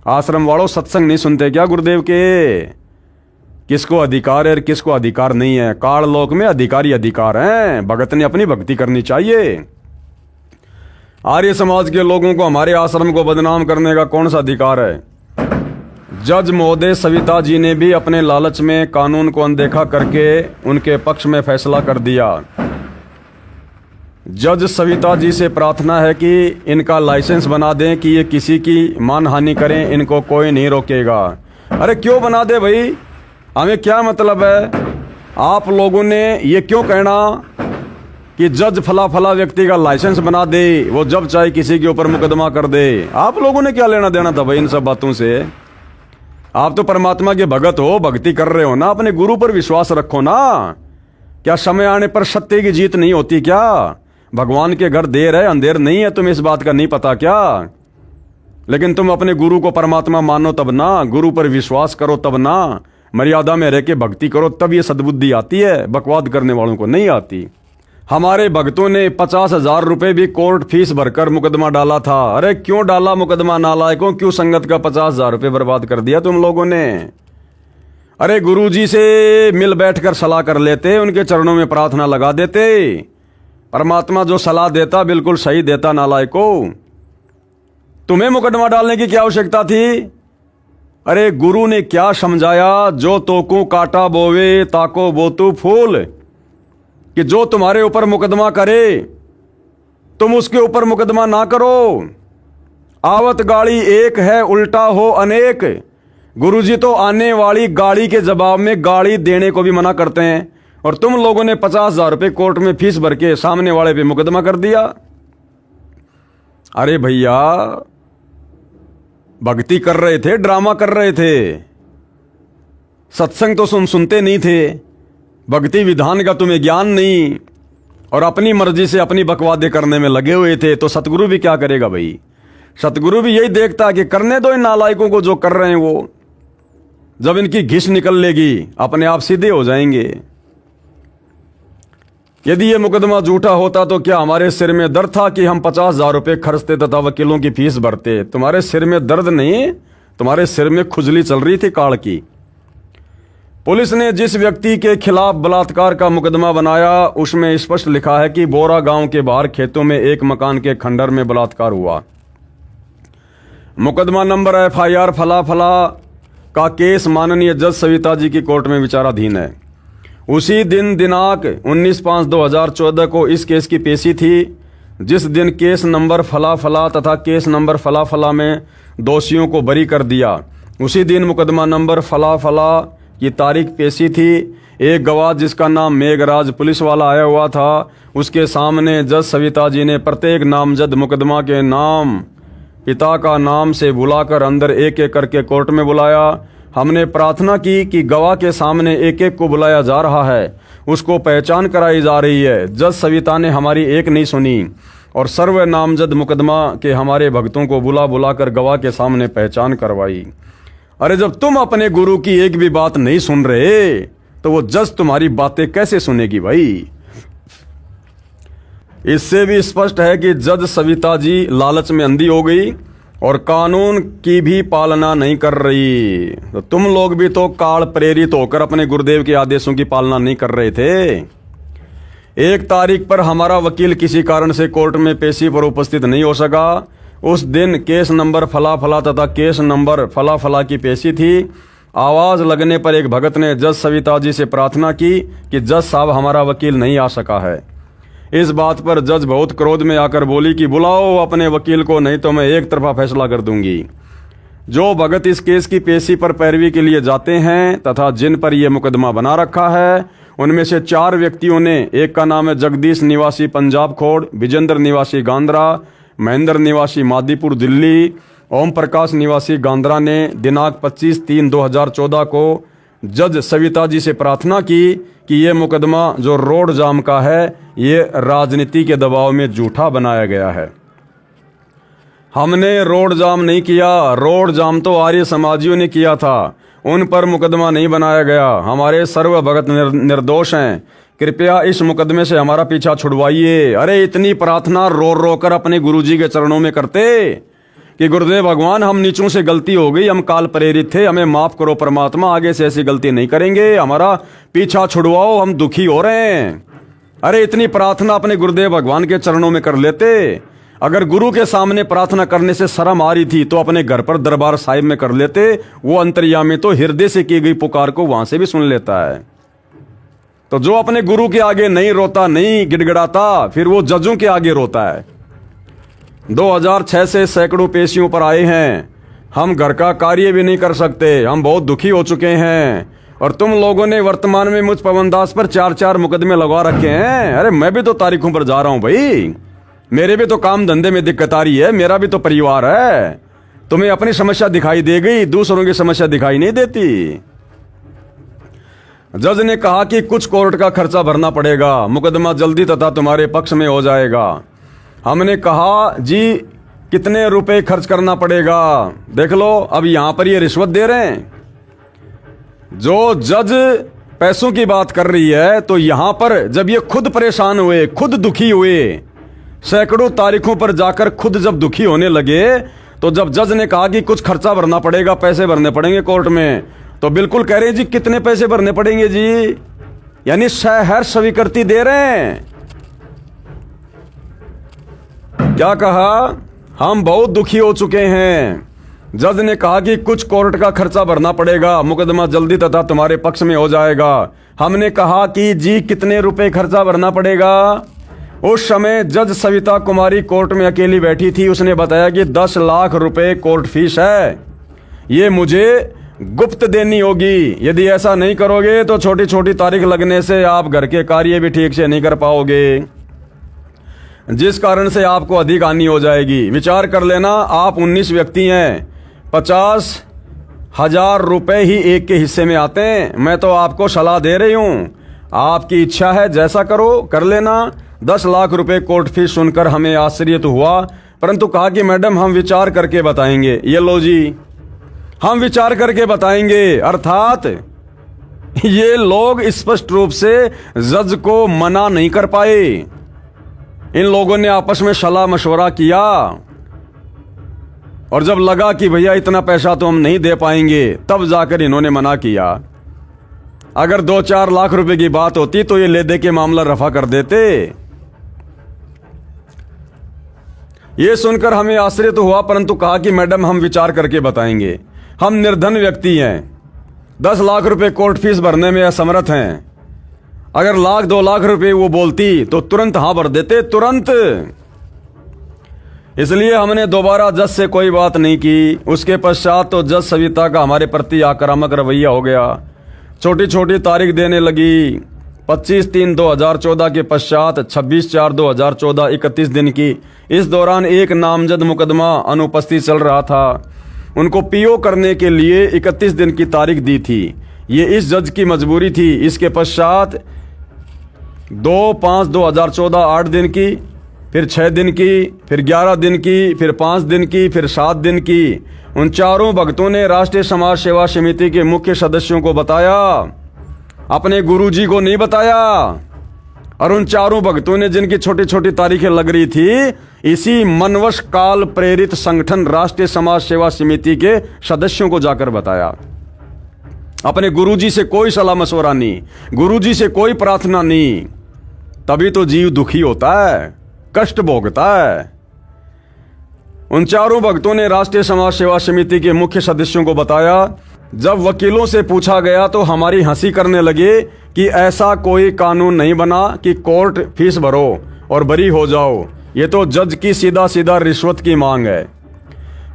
आश्रम वालों सत्संग नहीं सुनते क्या गुरुदेव के? किसको अधिकार है और किसको अधिकार नहीं है? काल लोक में अधिकारी अधिकार हैं। भगत ने अपनी भक्ति करनी चाहिए। आर्य समाज के लोगों को हमारे आश्रम को बदनाम करने का कौन सा अधिकार है? जज महोदय सविता जी ने भी अपने लालच में कानून को अनदेखा करके उनके पक्ष में फैसला कर दिया। जज सविता जी से प्रार्थना है कि इनका लाइसेंस बना दें कि ये किसी की मानहानि करें, इनको कोई नहीं रोकेगा। अरे क्यों बना दे भाई? हमें क्या मतलब है? आप लोगों ने ये क्यों कहना कि जज फला फला व्यक्ति का लाइसेंस बना दे, वो जब चाहे किसी के ऊपर मुकदमा कर दे? आप लोगों ने क्या लेना देना था भाई इन सब बातों से? आप तो परमात्मा के भगत हो, भक्ति कर रहे हो ना, अपने गुरु पर विश्वास रखो ना। क्या समय आने पर सत्य की जीत नहीं होती क्या? भगवान के घर देर है अंधेर नहीं है, तुम्हें इस बात का नहीं पता क्या? लेकिन तुम अपने गुरु को परमात्मा मानो तब ना, गुरु पर विश्वास करो तब ना, मर्यादा में रह के भक्ति करो तब ये सद्बुद्धि आती है। बकवाद करने वालों को नहीं आती। हमारे भक्तों ने 50,000 रुपए भी कोर्ट फीस भरकर मुकदमा डाला था। अरे क्यों डाला मुकदमा नालायकों? क्यों संगत का 50,000 रुपए बर्बाद कर दिया तुम लोगों ने? अरे गुरुजी से मिल बैठकर सलाह कर लेते, उनके चरणों में प्रार्थना लगा देते। परमात्मा जो सलाह देता बिल्कुल सही देता नालायकों। तुम्हें मुकदमा डालने की क्या आवश्यकता थी? अरे गुरु ने क्या समझाया? जो तोकू काटा बोवे ताको बोतू फूल, कि जो तुम्हारे ऊपर मुकदमा करे तुम उसके ऊपर मुकदमा ना करो। आवत गाड़ी एक है, उल्टा हो अनेक। गुरुजी तो आने वाली गाड़ी के जवाब में गाड़ी देने को भी मना करते हैं, और तुम लोगों ने 50,000 रुपए कोर्ट में फीस भर के सामने वाले पे मुकदमा कर दिया। अरे भैया, भक्ति कर रहे थे, ड्रामा कर रहे थे, सत्संग तो सुनते नहीं थे, भक्ति विधान का तुम्हें ज्ञान नहीं, और अपनी मर्जी से अपनी बकवादे करने में लगे हुए थे। तो सतगुरु भी क्या करेगा भाई? सतगुरु भी यही देखता है कि करने दो इन नालायकों को जो कर रहे हैं वो। जब इनकी घिस निकल लेगी अपने आप सीधे हो जाएंगे। यदि ये मुकदमा झूठा होता तो क्या हमारे सिर में दर्द था कि हम 50,000 रुपए खर्चते तथा वकीलों की फीस भरते? तुम्हारे सिर में दर्द नहीं, तुम्हारे सिर में खुजली चल रही थी काल की। पुलिस ने जिस व्यक्ति के खिलाफ बलात्कार का मुकदमा बनाया उसमें स्पष्ट लिखा है कि बोरा गांव के बाहर खेतों में एक मकान के खंडर में बलात्कार हुआ। मुकदमा नंबर FIR फला फला का केस माननीय जज सविता जी की कोर्ट में विचाराधीन है। उसी दिन दिनांक 19/5/2014 को इस केस की पेशी थी, जिस दिन केस नंबर फला फला तथा केस नंबर फला फला में दोषियों को बरी कर दिया। उसी दिन मुकदमा नंबर फला फला की तारीख पेशी थी। एक गवाह जिसका नाम मेघराज पुलिस वाला आया हुआ था, उसके सामने जज सविता जी ने प्रत्येक नामजद मुकदमा के नाम, पिता का नाम से बुलाकर अंदर एक एक करके कोर्ट में बुलाया। हमने प्रार्थना की कि गवाह के सामने एक एक को बुलाया जा रहा है, उसको पहचान कराई जा रही है। जज सविता ने हमारी एक नहीं सुनी और सर्व नामजद मुकदमा के हमारे भक्तों को बुला बुलाकर गवाह के सामने पहचान करवाई। अरे जब तुम अपने गुरु की एक भी बात नहीं सुन रहे तो वो जज तुम्हारी बातें कैसे सुनेगी भाई? इससे भी स्पष्ट है कि जज सविता जी लालच में अंधी हो गई और कानून की भी पालना नहीं कर रही। तो तुम लोग भी तो काल प्रेरित होकर अपने गुरुदेव के आदेशों की पालना नहीं कर रहे थे। 1 तारीख पर हमारा वकील किसी कारण से कोर्ट में पेशी पर उपस्थित नहीं हो सका। उस दिन केस नंबर फला फला तथा केस नंबर फला फला की पेशी थी। आवाज़ लगने पर एक भगत ने जज सविता जी से प्रार्थना की कि जज साहब हमारा वकील नहीं आ सका है। इस बात पर जज बहुत क्रोध में आकर बोली कि बुलाओ अपने वकील को, नहीं तो मैं एक तरफा फैसला कर दूंगी। जो भगत इस केस की पेशी पर पैरवी के लिए जाते हैं तथा जिन पर यह मुकदमा बना रखा है, उनमें से 4 व्यक्तियों ने, एक का नाम है जगदीश निवासी पंजाब खोड़, विजेंद्र निवासी गांद्रा, महेंद्र निवासी मादीपुर दिल्ली, ओम प्रकाश निवासी गांद्रा ने दिनांक 25/3/2014 को जज सविता जी से प्रार्थना की कि ये मुकदमा जो रोड जाम का है, ये राजनीति के दबाव में झूठा बनाया गया है। हमने रोड जाम नहीं किया, रोड जाम तो आर्य समाजियों ने किया था, उन पर मुकदमा नहीं बनाया गया। हमारे सर्व भगत निर्दोष हैं, कृपया इस मुकदमे से हमारा पीछा छुड़वाइए। अरे इतनी प्रार्थना रो रो कर अपने गुरुजी के चरणों में करते कि गुरुदेव भगवान, हम नीचों से गलती हो गई, हम काल प्रेरित थे, हमें माफ करो परमात्मा, आगे से ऐसी गलती नहीं करेंगे, हमारा पीछा छुड़वाओ, हम दुखी हो रहे हैं। अरे इतनी प्रार्थना अपने गुरुदेव भगवान के चरणों में कर लेते। अगर गुरु के सामने प्रार्थना करने से शर्म आ रही थी तो अपने घर पर दरबार साहिब में कर लेते। वो अंतर्यामी तो हृदय से की गई पुकार को वहां से भी सुन लेता है। तो जो अपने गुरु के आगे नहीं रोता, नहीं गिड़गिड़ाता, फिर वो जजों के आगे रोता है। 2006 से सैकड़ों पेशियों पर आए हैं, हम घर का कार्य भी नहीं कर सकते, हम बहुत दुखी हो चुके हैं। और तुम लोगों ने वर्तमान में मुझ पवन दास पर 4-4 मुकदमे लगवा रखे हैं। अरे मैं भी तो तारीखों पर जा रहा हूं भाई, मेरे भी तो काम धंधे में दिक्कत आ रही है, मेरा भी तो परिवार है। तुम्हें अपनी समस्या दिखाई दे गई, दूसरों की समस्या दिखाई नहीं देती। जज ने कहा कि कुछ कोर्ट का खर्चा भरना पड़ेगा, मुकदमा जल्दी तथा तुम्हारे पक्ष में हो जाएगा। हमने कहा जी कितने रुपए खर्च करना पड़ेगा? देख लो, अब यहां पर ये रिश्वत दे रहे हैं। जो जज पैसों की बात कर रही है, तो यहां पर जब ये खुद परेशान हुए, खुद दुखी हुए, सैकड़ों तारीखों पर जाकर खुद जब दुखी होने लगे, तो जब जज ने कहा कि कुछ खर्चा भरना पड़ेगा, पैसे भरने पड़ेंगे कोर्ट में, तो बिल्कुल कह रहे हैं जी कितने पैसे भरने पड़ेंगे जी, यानी सहर्ष स्वीकृति दे रहे हैं। क्या कहा? हम बहुत दुखी हो चुके हैं। जज ने कहा कि कुछ कोर्ट का खर्चा भरना पड़ेगा, मुकदमा जल्दी तथा तुम्हारे पक्ष में हो जाएगा। हमने कहा कि जी कितने रुपए खर्चा भरना पड़ेगा? उस समय जज सविता कुमारी कोर्ट में अकेली बैठी थी। उसने बताया कि 10 लाख रुपए कोर्ट फीस है, ये मुझे गुप्त देनी होगी। यदि ऐसा नहीं करोगे तो छोटी छोटी तारीख लगने से आप घर के कार्य भी ठीक से नहीं कर पाओगे, जिस कारण से आपको अधिक हानि हो जाएगी। विचार कर लेना, आप 19 व्यक्ति हैं, 50,000 रुपए ही एक के हिस्से में आते हैं। मैं तो आपको सलाह दे रही हूं, आपकी इच्छा है जैसा करो, कर लेना। 10 लाख रुपए कोर्ट फीस सुनकर हमें आश्चर्य तो हुआ, परंतु कहा कि मैडम हम विचार करके बताएंगे। ये लो जी, हम विचार करके बताएंगे। अर्थात ये लोग स्पष्ट रूप से जज को मना नहीं कर पाए। इन लोगों ने आपस में सलाह मशवरा किया, और जब लगा कि भैया इतना पैसा तो हम नहीं दे पाएंगे, तब जाकर इन्होंने मना किया। अगर 2-4 लाख रुपए की बात होती तो ये ले दे के मामला रफा कर देते। ये सुनकर हमें आश्चर्य तो हुआ, परंतु कहा कि मैडम हम विचार करके बताएंगे। हम निर्धन व्यक्ति हैं, 10 लाख रुपए कोर्ट फीस भरने में असमर्थ हैं। अगर 1-2 लाख रुपए वो बोलती तो तुरंत हाँ भर देते, तुरंत। इसलिए हमने दोबारा जज से कोई बात नहीं की। उसके पश्चात तो जज सविता का हमारे प्रति आक्रामक रवैया हो गया, छोटी छोटी तारीख देने लगी। 25/3/2014 के पश्चात 26/4/2014 31 दिन की। इस दौरान एक नामजद मुकदमा अनुपस्थित चल रहा था, उनको पीओ करने के लिए 31 दिन की तारीख दी थी। ये इस जज की मजबूरी थी। इसके पश्चात 2/5/2014 8 दिन की, फिर 6 दिन की, फिर 11 दिन की, फिर 5 दिन की, फिर 7 दिन की। उन चारों भक्तों ने राष्ट्रीय समाज सेवा समिति के मुख्य सदस्यों को बताया, अपने गुरुजी को नहीं बताया। और उन चारों भक्तों ने जिनकी छोटी छोटी तारीखें लग रही थी, इसी मनवश काल प्रेरित संगठन राष्ट्रीय समाज सेवा समिति के सदस्यों को जाकर बताया। अपने गुरुजी से कोई सलाह मशवरा नहीं, गुरुजी से कोई प्रार्थना नहीं। तभी तो जीव दुखी होता है, कष्ट भोगता है। उन चारों भक्तों ने राष्ट्रीय समाज सेवा समिति के मुख्य सदस्यों को बताया। जब वकीलों से पूछा गया तो हमारी हंसी करने लगे कि ऐसा कोई कानून नहीं बना कि कोर्ट फीस भरो और बरी हो जाओ, ये तो जज की सीधा सीधा रिश्वत की मांग है।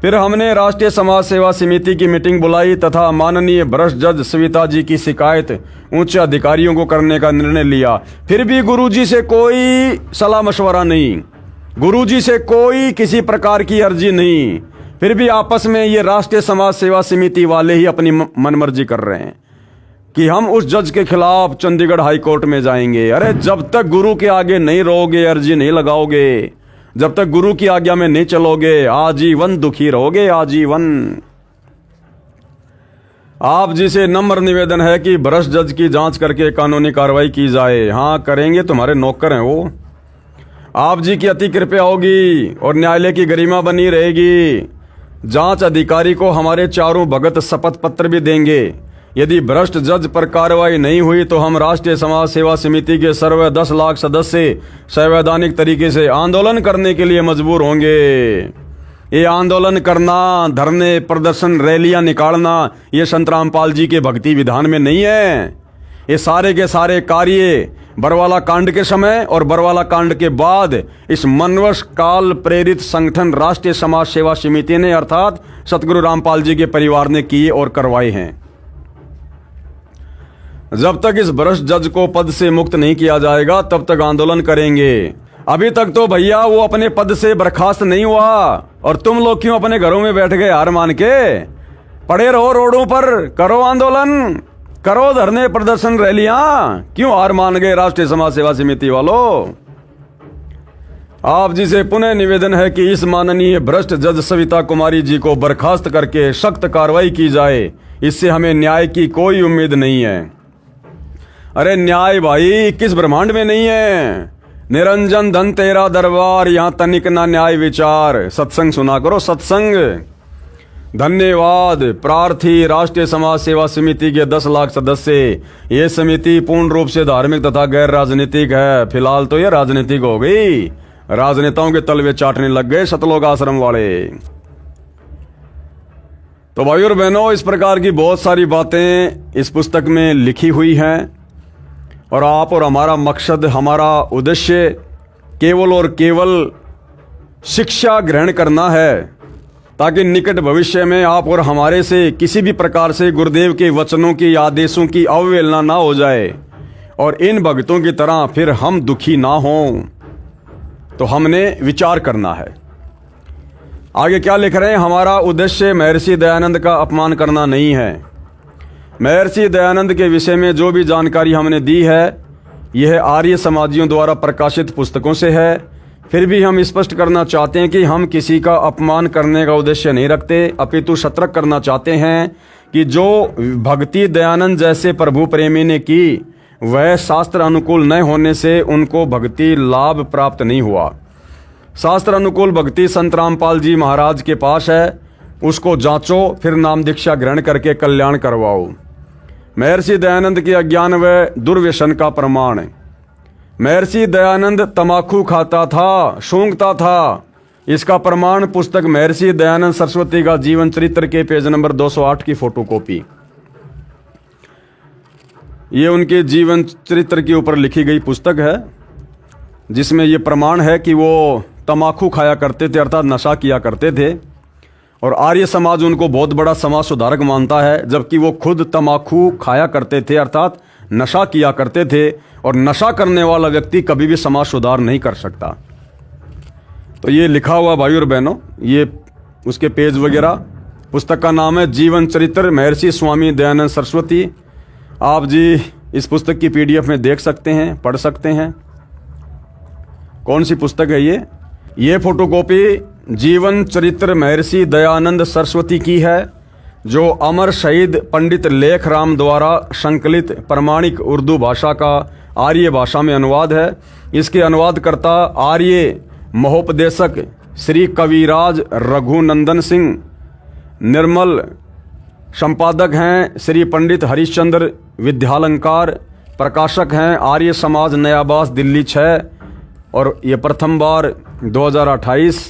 फिर हमने राष्ट्रीय समाज सेवा समिति की मीटिंग बुलाई तथा माननीय भ्रष्ट जज सविता जी की शिकायत उच्च अधिकारियों को करने का निर्णय लिया। फिर भी गुरुजी से कोई सलाह मशवरा नहीं, गुरुजी से कोई किसी प्रकार की अर्जी नहीं। फिर भी आपस में ये राष्ट्रीय समाज सेवा समिति वाले ही अपनी मनमर्जी कर रहे हैं कि हम उस जज के खिलाफ चंडीगढ़ हाई कोर्ट में जाएंगे। अरे जब तक गुरु के आगे नहीं रहोगे, अर्जी नहीं लगाओगे, जब तक गुरु की आज्ञा में नहीं चलोगे, आजीवन दुखी रहोगे, आजीवन। आप जी से नम्र निवेदन है कि भ्रष्ट जज की जांच करके कानूनी कार्रवाई की जाए। हाँ करेंगे, तुम्हारे नौकर हैं वो। आप जी की अति कृपया होगी और न्यायालय की गरिमा बनी रहेगी। जांच अधिकारी को हमारे चारों भगत शपथ पत्र भी देंगे। यदि भ्रष्ट जज पर कार्रवाई नहीं हुई तो हम राष्ट्रीय समाज सेवा समिति के सर्वे 10 लाख सदस्य संवैधानिक तरीके से आंदोलन करने के लिए मजबूर होंगे। ये आंदोलन करना, धरने, प्रदर्शन, रैलियां निकालना, ये संत रामपाल जी के भक्ति विधान में नहीं है। ये सारे के सारे कार्य बरवाला कांड के समय और बरवाला कांड के बाद इस मनवश काल प्रेरित संगठन राष्ट्रीय समाज सेवा समिति ने अर्थात सतगुरु रामपाल जी के परिवार ने किए और करवाए हैं। जब तक इस भ्रष्ट जज को पद से मुक्त नहीं किया जाएगा तब तक आंदोलन करेंगे। अभी तक तो भैया वो अपने पद से बर्खास्त नहीं हुआ और तुम लोग क्यों अपने घरों में बैठ गए हार मान के? पड़े रहो रोडों पर, करो आंदोलन, करो धरने, प्रदर्शन, रैलियां। क्यों हार मान गए राष्ट्रीय समाज सेवा समिति वालों? आप जी से पुनः निवेदन है कि इस माननीय भ्रष्ट जज सविता कुमारी जी को बर्खास्त करके सख्त कार्रवाई की जाए। इससे हमें न्याय की कोई उम्मीद नहीं है। अरे न्याय भाई किस ब्रह्मांड में नहीं है? निरंजन धन तेरा दरबार, यहां तनिक ना न्याय विचार। सत्संग सुना करो, सत्संग। धन्यवाद। प्रार्थी राष्ट्रीय समाज सेवा समिति के 10 लाख सदस्य। ये समिति पूर्ण रूप से धार्मिक तथा गैर राजनीतिक है। फिलहाल तो ये राजनीतिक हो गई, राजनेताओं के तलवे चाटने लग गए सतलोक आश्रम वाले। तो भाई और बहनों, इस प्रकार की बहुत सारी बातें इस पुस्तक में लिखी हुई हैं और आप और हमारा मकसद, हमारा उद्देश्य केवल और केवल शिक्षा ग्रहण करना है ताकि निकट भविष्य में आप और हमारे से किसी भी प्रकार से गुरुदेव के वचनों की, आदेशों की अवहेलना ना हो जाए और इन भक्तों की तरह फिर हम दुखी ना हों। तो हमने विचार करना है। आगे क्या लिख रहे हैं? हमारा उद्देश्य महर्षि दयानंद का अपमान करना नहीं है। महर्षि दयानंद के विषय में जो भी जानकारी हमने दी है यह आर्य समाजियों द्वारा प्रकाशित पुस्तकों से है। फिर भी हम स्पष्ट करना चाहते हैं कि हम किसी का अपमान करने का उद्देश्य नहीं रखते, अपितु सतर्क करना चाहते हैं कि जो भक्ति दयानंद जैसे प्रभु प्रेमी ने की वह शास्त्र अनुकूल न होने से उनको भक्ति लाभ प्राप्त नहीं हुआ। शास्त्र अनुकूल भक्ति संत रामपाल जी महाराज के पास है, उसको जांचो, फिर नाम दीक्षा ग्रहण करके कल्याण करवाओ। महर्षि दयानंद के अज्ञान व दुर्व्यसन का प्रमाण। महर्षि दयानंद तमाकू खाता था, सूंघता था। इसका प्रमाण पुस्तक महर्षि दयानंद सरस्वती का जीवन चरित्र के पेज नंबर 208 की फोटोकॉपी। ये उनके जीवन चरित्र के ऊपर लिखी गई पुस्तक है जिसमें ये प्रमाण है कि वो तमाकू खाया करते थे, अर्थात नशा किया करते थे और आर्य समाज उनको बहुत बड़ा समाज सुधारक मानता है, जबकि वो खुद तमाकू खाया करते थे, अर्थात नशा किया करते थे। और नशा करने वाला व्यक्ति कभी भी समाज सुधार नहीं कर सकता। तो ये लिखा हुआ भाई और बहनों, ये उसके पेज वगैरह। पुस्तक का नाम है जीवन चरित्र महर्षि स्वामी दयानंद सरस्वती। आप जी इस पुस्तक की PDF में देख सकते हैं, पढ़ सकते हैं। कौन सी पुस्तक है ये फोटोकॉपी जीवन चरित्र महर्षि दयानंद सरस्वती की है, जो अमर शहीद पंडित लेख राम द्वारा संकलित प्रमाणिक उर्दू भाषा का आर्य भाषा में अनुवाद है। इसके अनुवादकर्ता आर्य महोपदेशक श्री कविराज रघुनंदन सिंह निर्मल, संपादक हैं श्री पंडित हरिश्चंद्र विद्यालंकार, प्रकाशक हैं आर्य समाज नयाबास दिल्ली 6 और ये प्रथम बार 2028।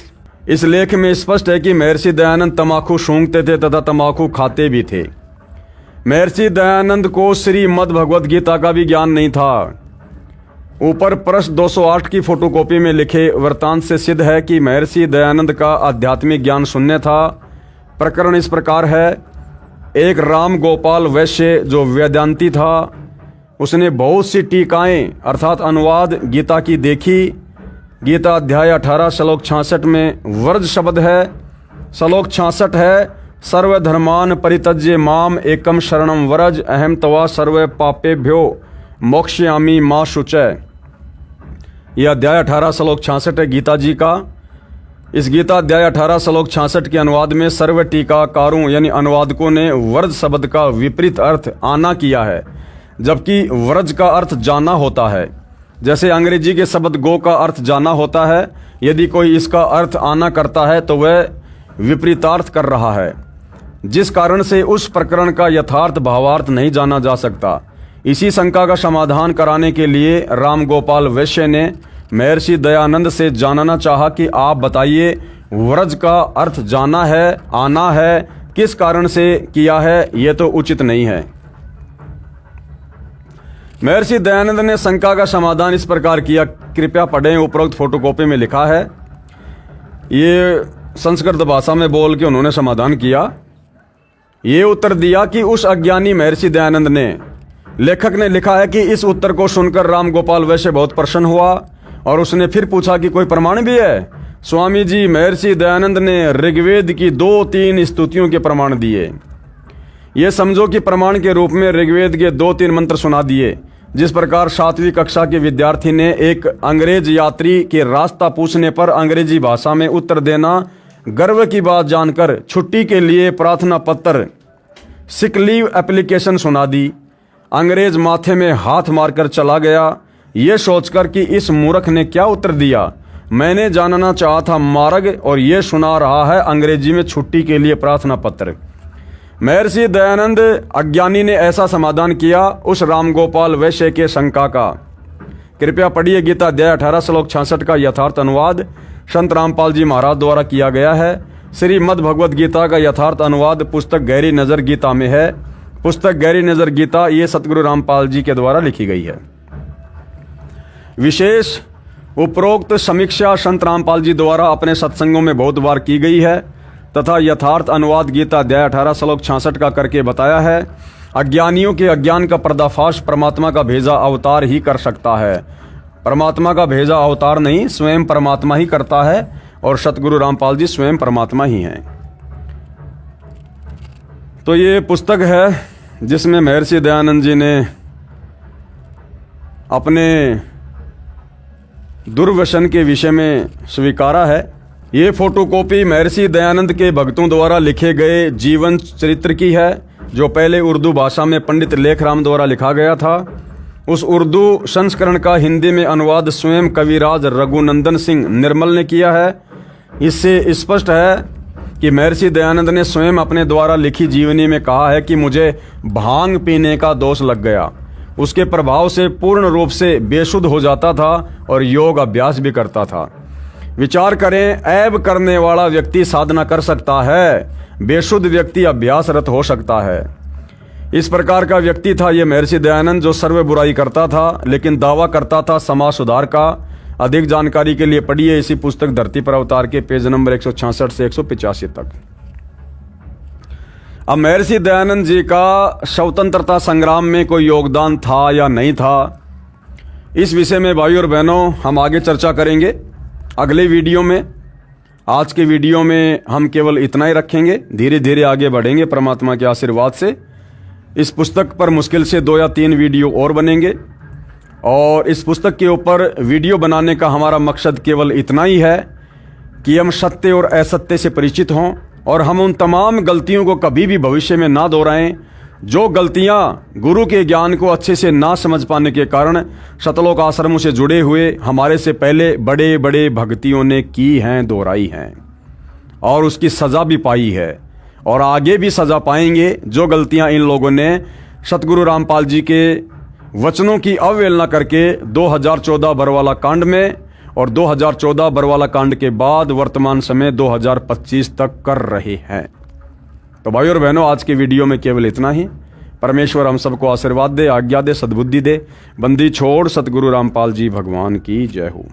इस लेख में स्पष्ट है कि महर्षि दयानंद तंबाकू सूंघते थे तथा तंबाकू खाते भी थे। महर्षि दयानंद को श्रीमद् भगवद गीता का भी ज्ञान नहीं था। ऊपर पृष्ठ 208 की फोटोकॉपी में लिखे वृत्तांत से सिद्ध है कि महर्षि दयानंद का आध्यात्मिक ज्ञान शून्य था। प्रकरण इस प्रकार है। एक राम गोपाल वैश्य जो वेदांती था, उसने बहुत सी टीकाएं अर्थात अनुवाद गीता की देखी। गीता अध्याय 18 श्लोक 66 में वर्ज शब्द है। श्लोक 66 है, सर्वधर्मान परित्यज्य माम एकम शरणम व्रज अहम तवा सर्व पापेभ्यो मोक्षयामि मा शुचय। यह अध्याय 18 श्लोक 66 है गीता जी का। इस गीता अध्याय 18 श्लोक 66 के अनुवाद में सर्व टीकाकारों यानी अनुवादकों ने व्रज शब्द का विपरीत अर्थ आना किया है, जबकि व्रज का अर्थ जाना होता है। जैसे अंग्रेजी के शब्द गो का अर्थ जाना होता है, यदि कोई इसका अर्थ आना करता है तो वह विपरीतार्थ कर रहा है, जिस कारण से उस प्रकरण का यथार्थ भावार्थ नहीं जाना जा सकता। इसी शंका का समाधान कराने के लिए राम गोपाल वैश्य ने महर्षि दयानंद से जानना चाहा कि आप बताइए, व्रज का अर्थ जाना है, आना है, किस कारण से किया है, यह तो उचित नहीं है। महर्षि दयानंद ने शंका का समाधान इस प्रकार किया, कृपया पढ़ें। उपरोक्त फोटोकॉपी में लिखा है। ये संस्कृत भाषा में बोल के उन्होंने समाधान किया। ये उत्तर दिया कि उस अज्ञानी महर्षि दयानंद ने, लेखक ने लिखा है कि इस उत्तर को सुनकर राम गोपाल वैश्य बहुत प्रसन्न हुआ और उसने फिर पूछा कि कोई प्रमाण भी है। स्वामी जी, महर्षि दयानंद ने ऋग्वेद की 2-3 स्तुतियों के प्रमाण दिए। ये समझो कि प्रमाण के रूप में ऋग्वेद के 2-3 मंत्र सुना दिए। जिस प्रकार 7वीं कक्षा के विद्यार्थी ने एक अंग्रेज यात्री के रास्ता पूछने पर अंग्रेजी भाषा में उत्तर देना गर्व की बात जानकर छुट्टी के लिए प्रार्थना पत्र सिक लीव एप्लीकेशन सुना दी। अंग्रेज माथे में हाथ मारकर चला गया, ये सोचकर कि इस मूर्ख ने क्या उत्तर दिया। मैंने जानना चाहा था मार्ग, और ये सुना रहा है अंग्रेजी में छुट्टी के लिए प्रार्थना पत्र। महर्षि दयानंद अज्ञानी ने ऐसा समाधान किया उस रामगोपाल वैश्य के शंका का। कृपया पढ़िए गीता अध्याय 18 श्लोक 66 का यथार्थ अनुवाद संत रामपाल जी महाराज द्वारा किया गया है। श्रीमद् भगवद गीता का यथार्थ अनुवाद पुस्तक गहरी नजर गीता में है। पुस्तक गहरी नजर गीता ये सतगुरु रामपाल जी के द्वारा लिखी गई है। विशेष उपरोक्त समीक्षा संत रामपाल जी द्वारा अपने सत्संगों में बहुत बार की गई है तथा यथार्थ अनुवाद गीता अध्याय 18 श्लोक 66 का करके बताया है। अज्ञानियों के अज्ञान का पर्दाफाश परमात्मा का भेजा अवतार ही कर सकता है। परमात्मा का भेजा अवतार नहीं, स्वयं परमात्मा ही करता है और सतगुरु रामपाल जी स्वयं परमात्मा ही हैं। तो ये पुस्तक है जिसमें महर्षि दयानंद जी ने अपने दुर्व्यसन के विषय में स्वीकारा है। ये फोटोकॉपी महर्षि दयानंद के भक्तों द्वारा लिखे गए जीवन चरित्र की है, जो पहले उर्दू भाषा में पंडित लेखराम द्वारा लिखा गया था। उस उर्दू संस्करण का हिंदी में अनुवाद स्वयं कविराज रघुनंदन सिंह निर्मल ने किया है। इससे स्पष्ट है कि महर्षि दयानंद ने स्वयं अपने द्वारा लिखी जीवनी में कहा है कि मुझे भांग पीने का दोष लग गया। उसके प्रभाव से पूर्ण रूप से बेशुद्ध हो जाता था और योग अभ्यास भी करता था। विचार करें, ऐब करने वाला व्यक्ति साधना कर सकता है, बेशुद्ध व्यक्ति अभ्यासरत हो सकता है। इस प्रकार का व्यक्ति था ये महर्षि दयानंद, जो सर्व बुराई करता था लेकिन दावा करता था समाज सुधार का। अधिक जानकारी के लिए पढ़िए इसी पुस्तक धरती पर अवतार के पेज नंबर 166 से 185 तक। अब महर्षि दयानंद जी का स्वतंत्रता संग्राम में कोई योगदान था या नहीं था, इस विषय में भाइयों और बहनों हम आगे चर्चा करेंगे अगले वीडियो में। आज के वीडियो में हम केवल इतना ही रखेंगे, धीरे धीरे आगे बढ़ेंगे परमात्मा के आशीर्वाद से। इस पुस्तक पर मुश्किल से 2 या 3 वीडियो और बनेंगे और इस पुस्तक के ऊपर वीडियो बनाने का हमारा मकसद केवल इतना ही है कि हम सत्य और असत्य से परिचित हों और हम उन तमाम गलतियों को कभी भी भविष्य में ना दोहराएं जो गलतियां गुरु के ज्ञान को अच्छे से ना समझ पाने के कारण शतलोक आश्रमों से जुड़े हुए हमारे से पहले बड़े बड़े भक्तियों ने की हैं, दोहराई हैं और उसकी सज़ा भी पाई है और आगे भी सज़ा पाएंगे जो गलतियां इन लोगों ने सतगुरु रामपाल जी के वचनों की अवहेलना करके 2014 बरवाला कांड में और 2014 बरवाला कांड के बाद वर्तमान समय 2025 तक कर रहे हैं। तो भाई और बहनों, आज के वीडियो में केवल इतना ही। परमेश्वर हम सबको आशीर्वाद दे, आज्ञा दे, सद्बुद्धि दे। बंदी छोड़ सतगुरु रामपाल जी भगवान की जय हो।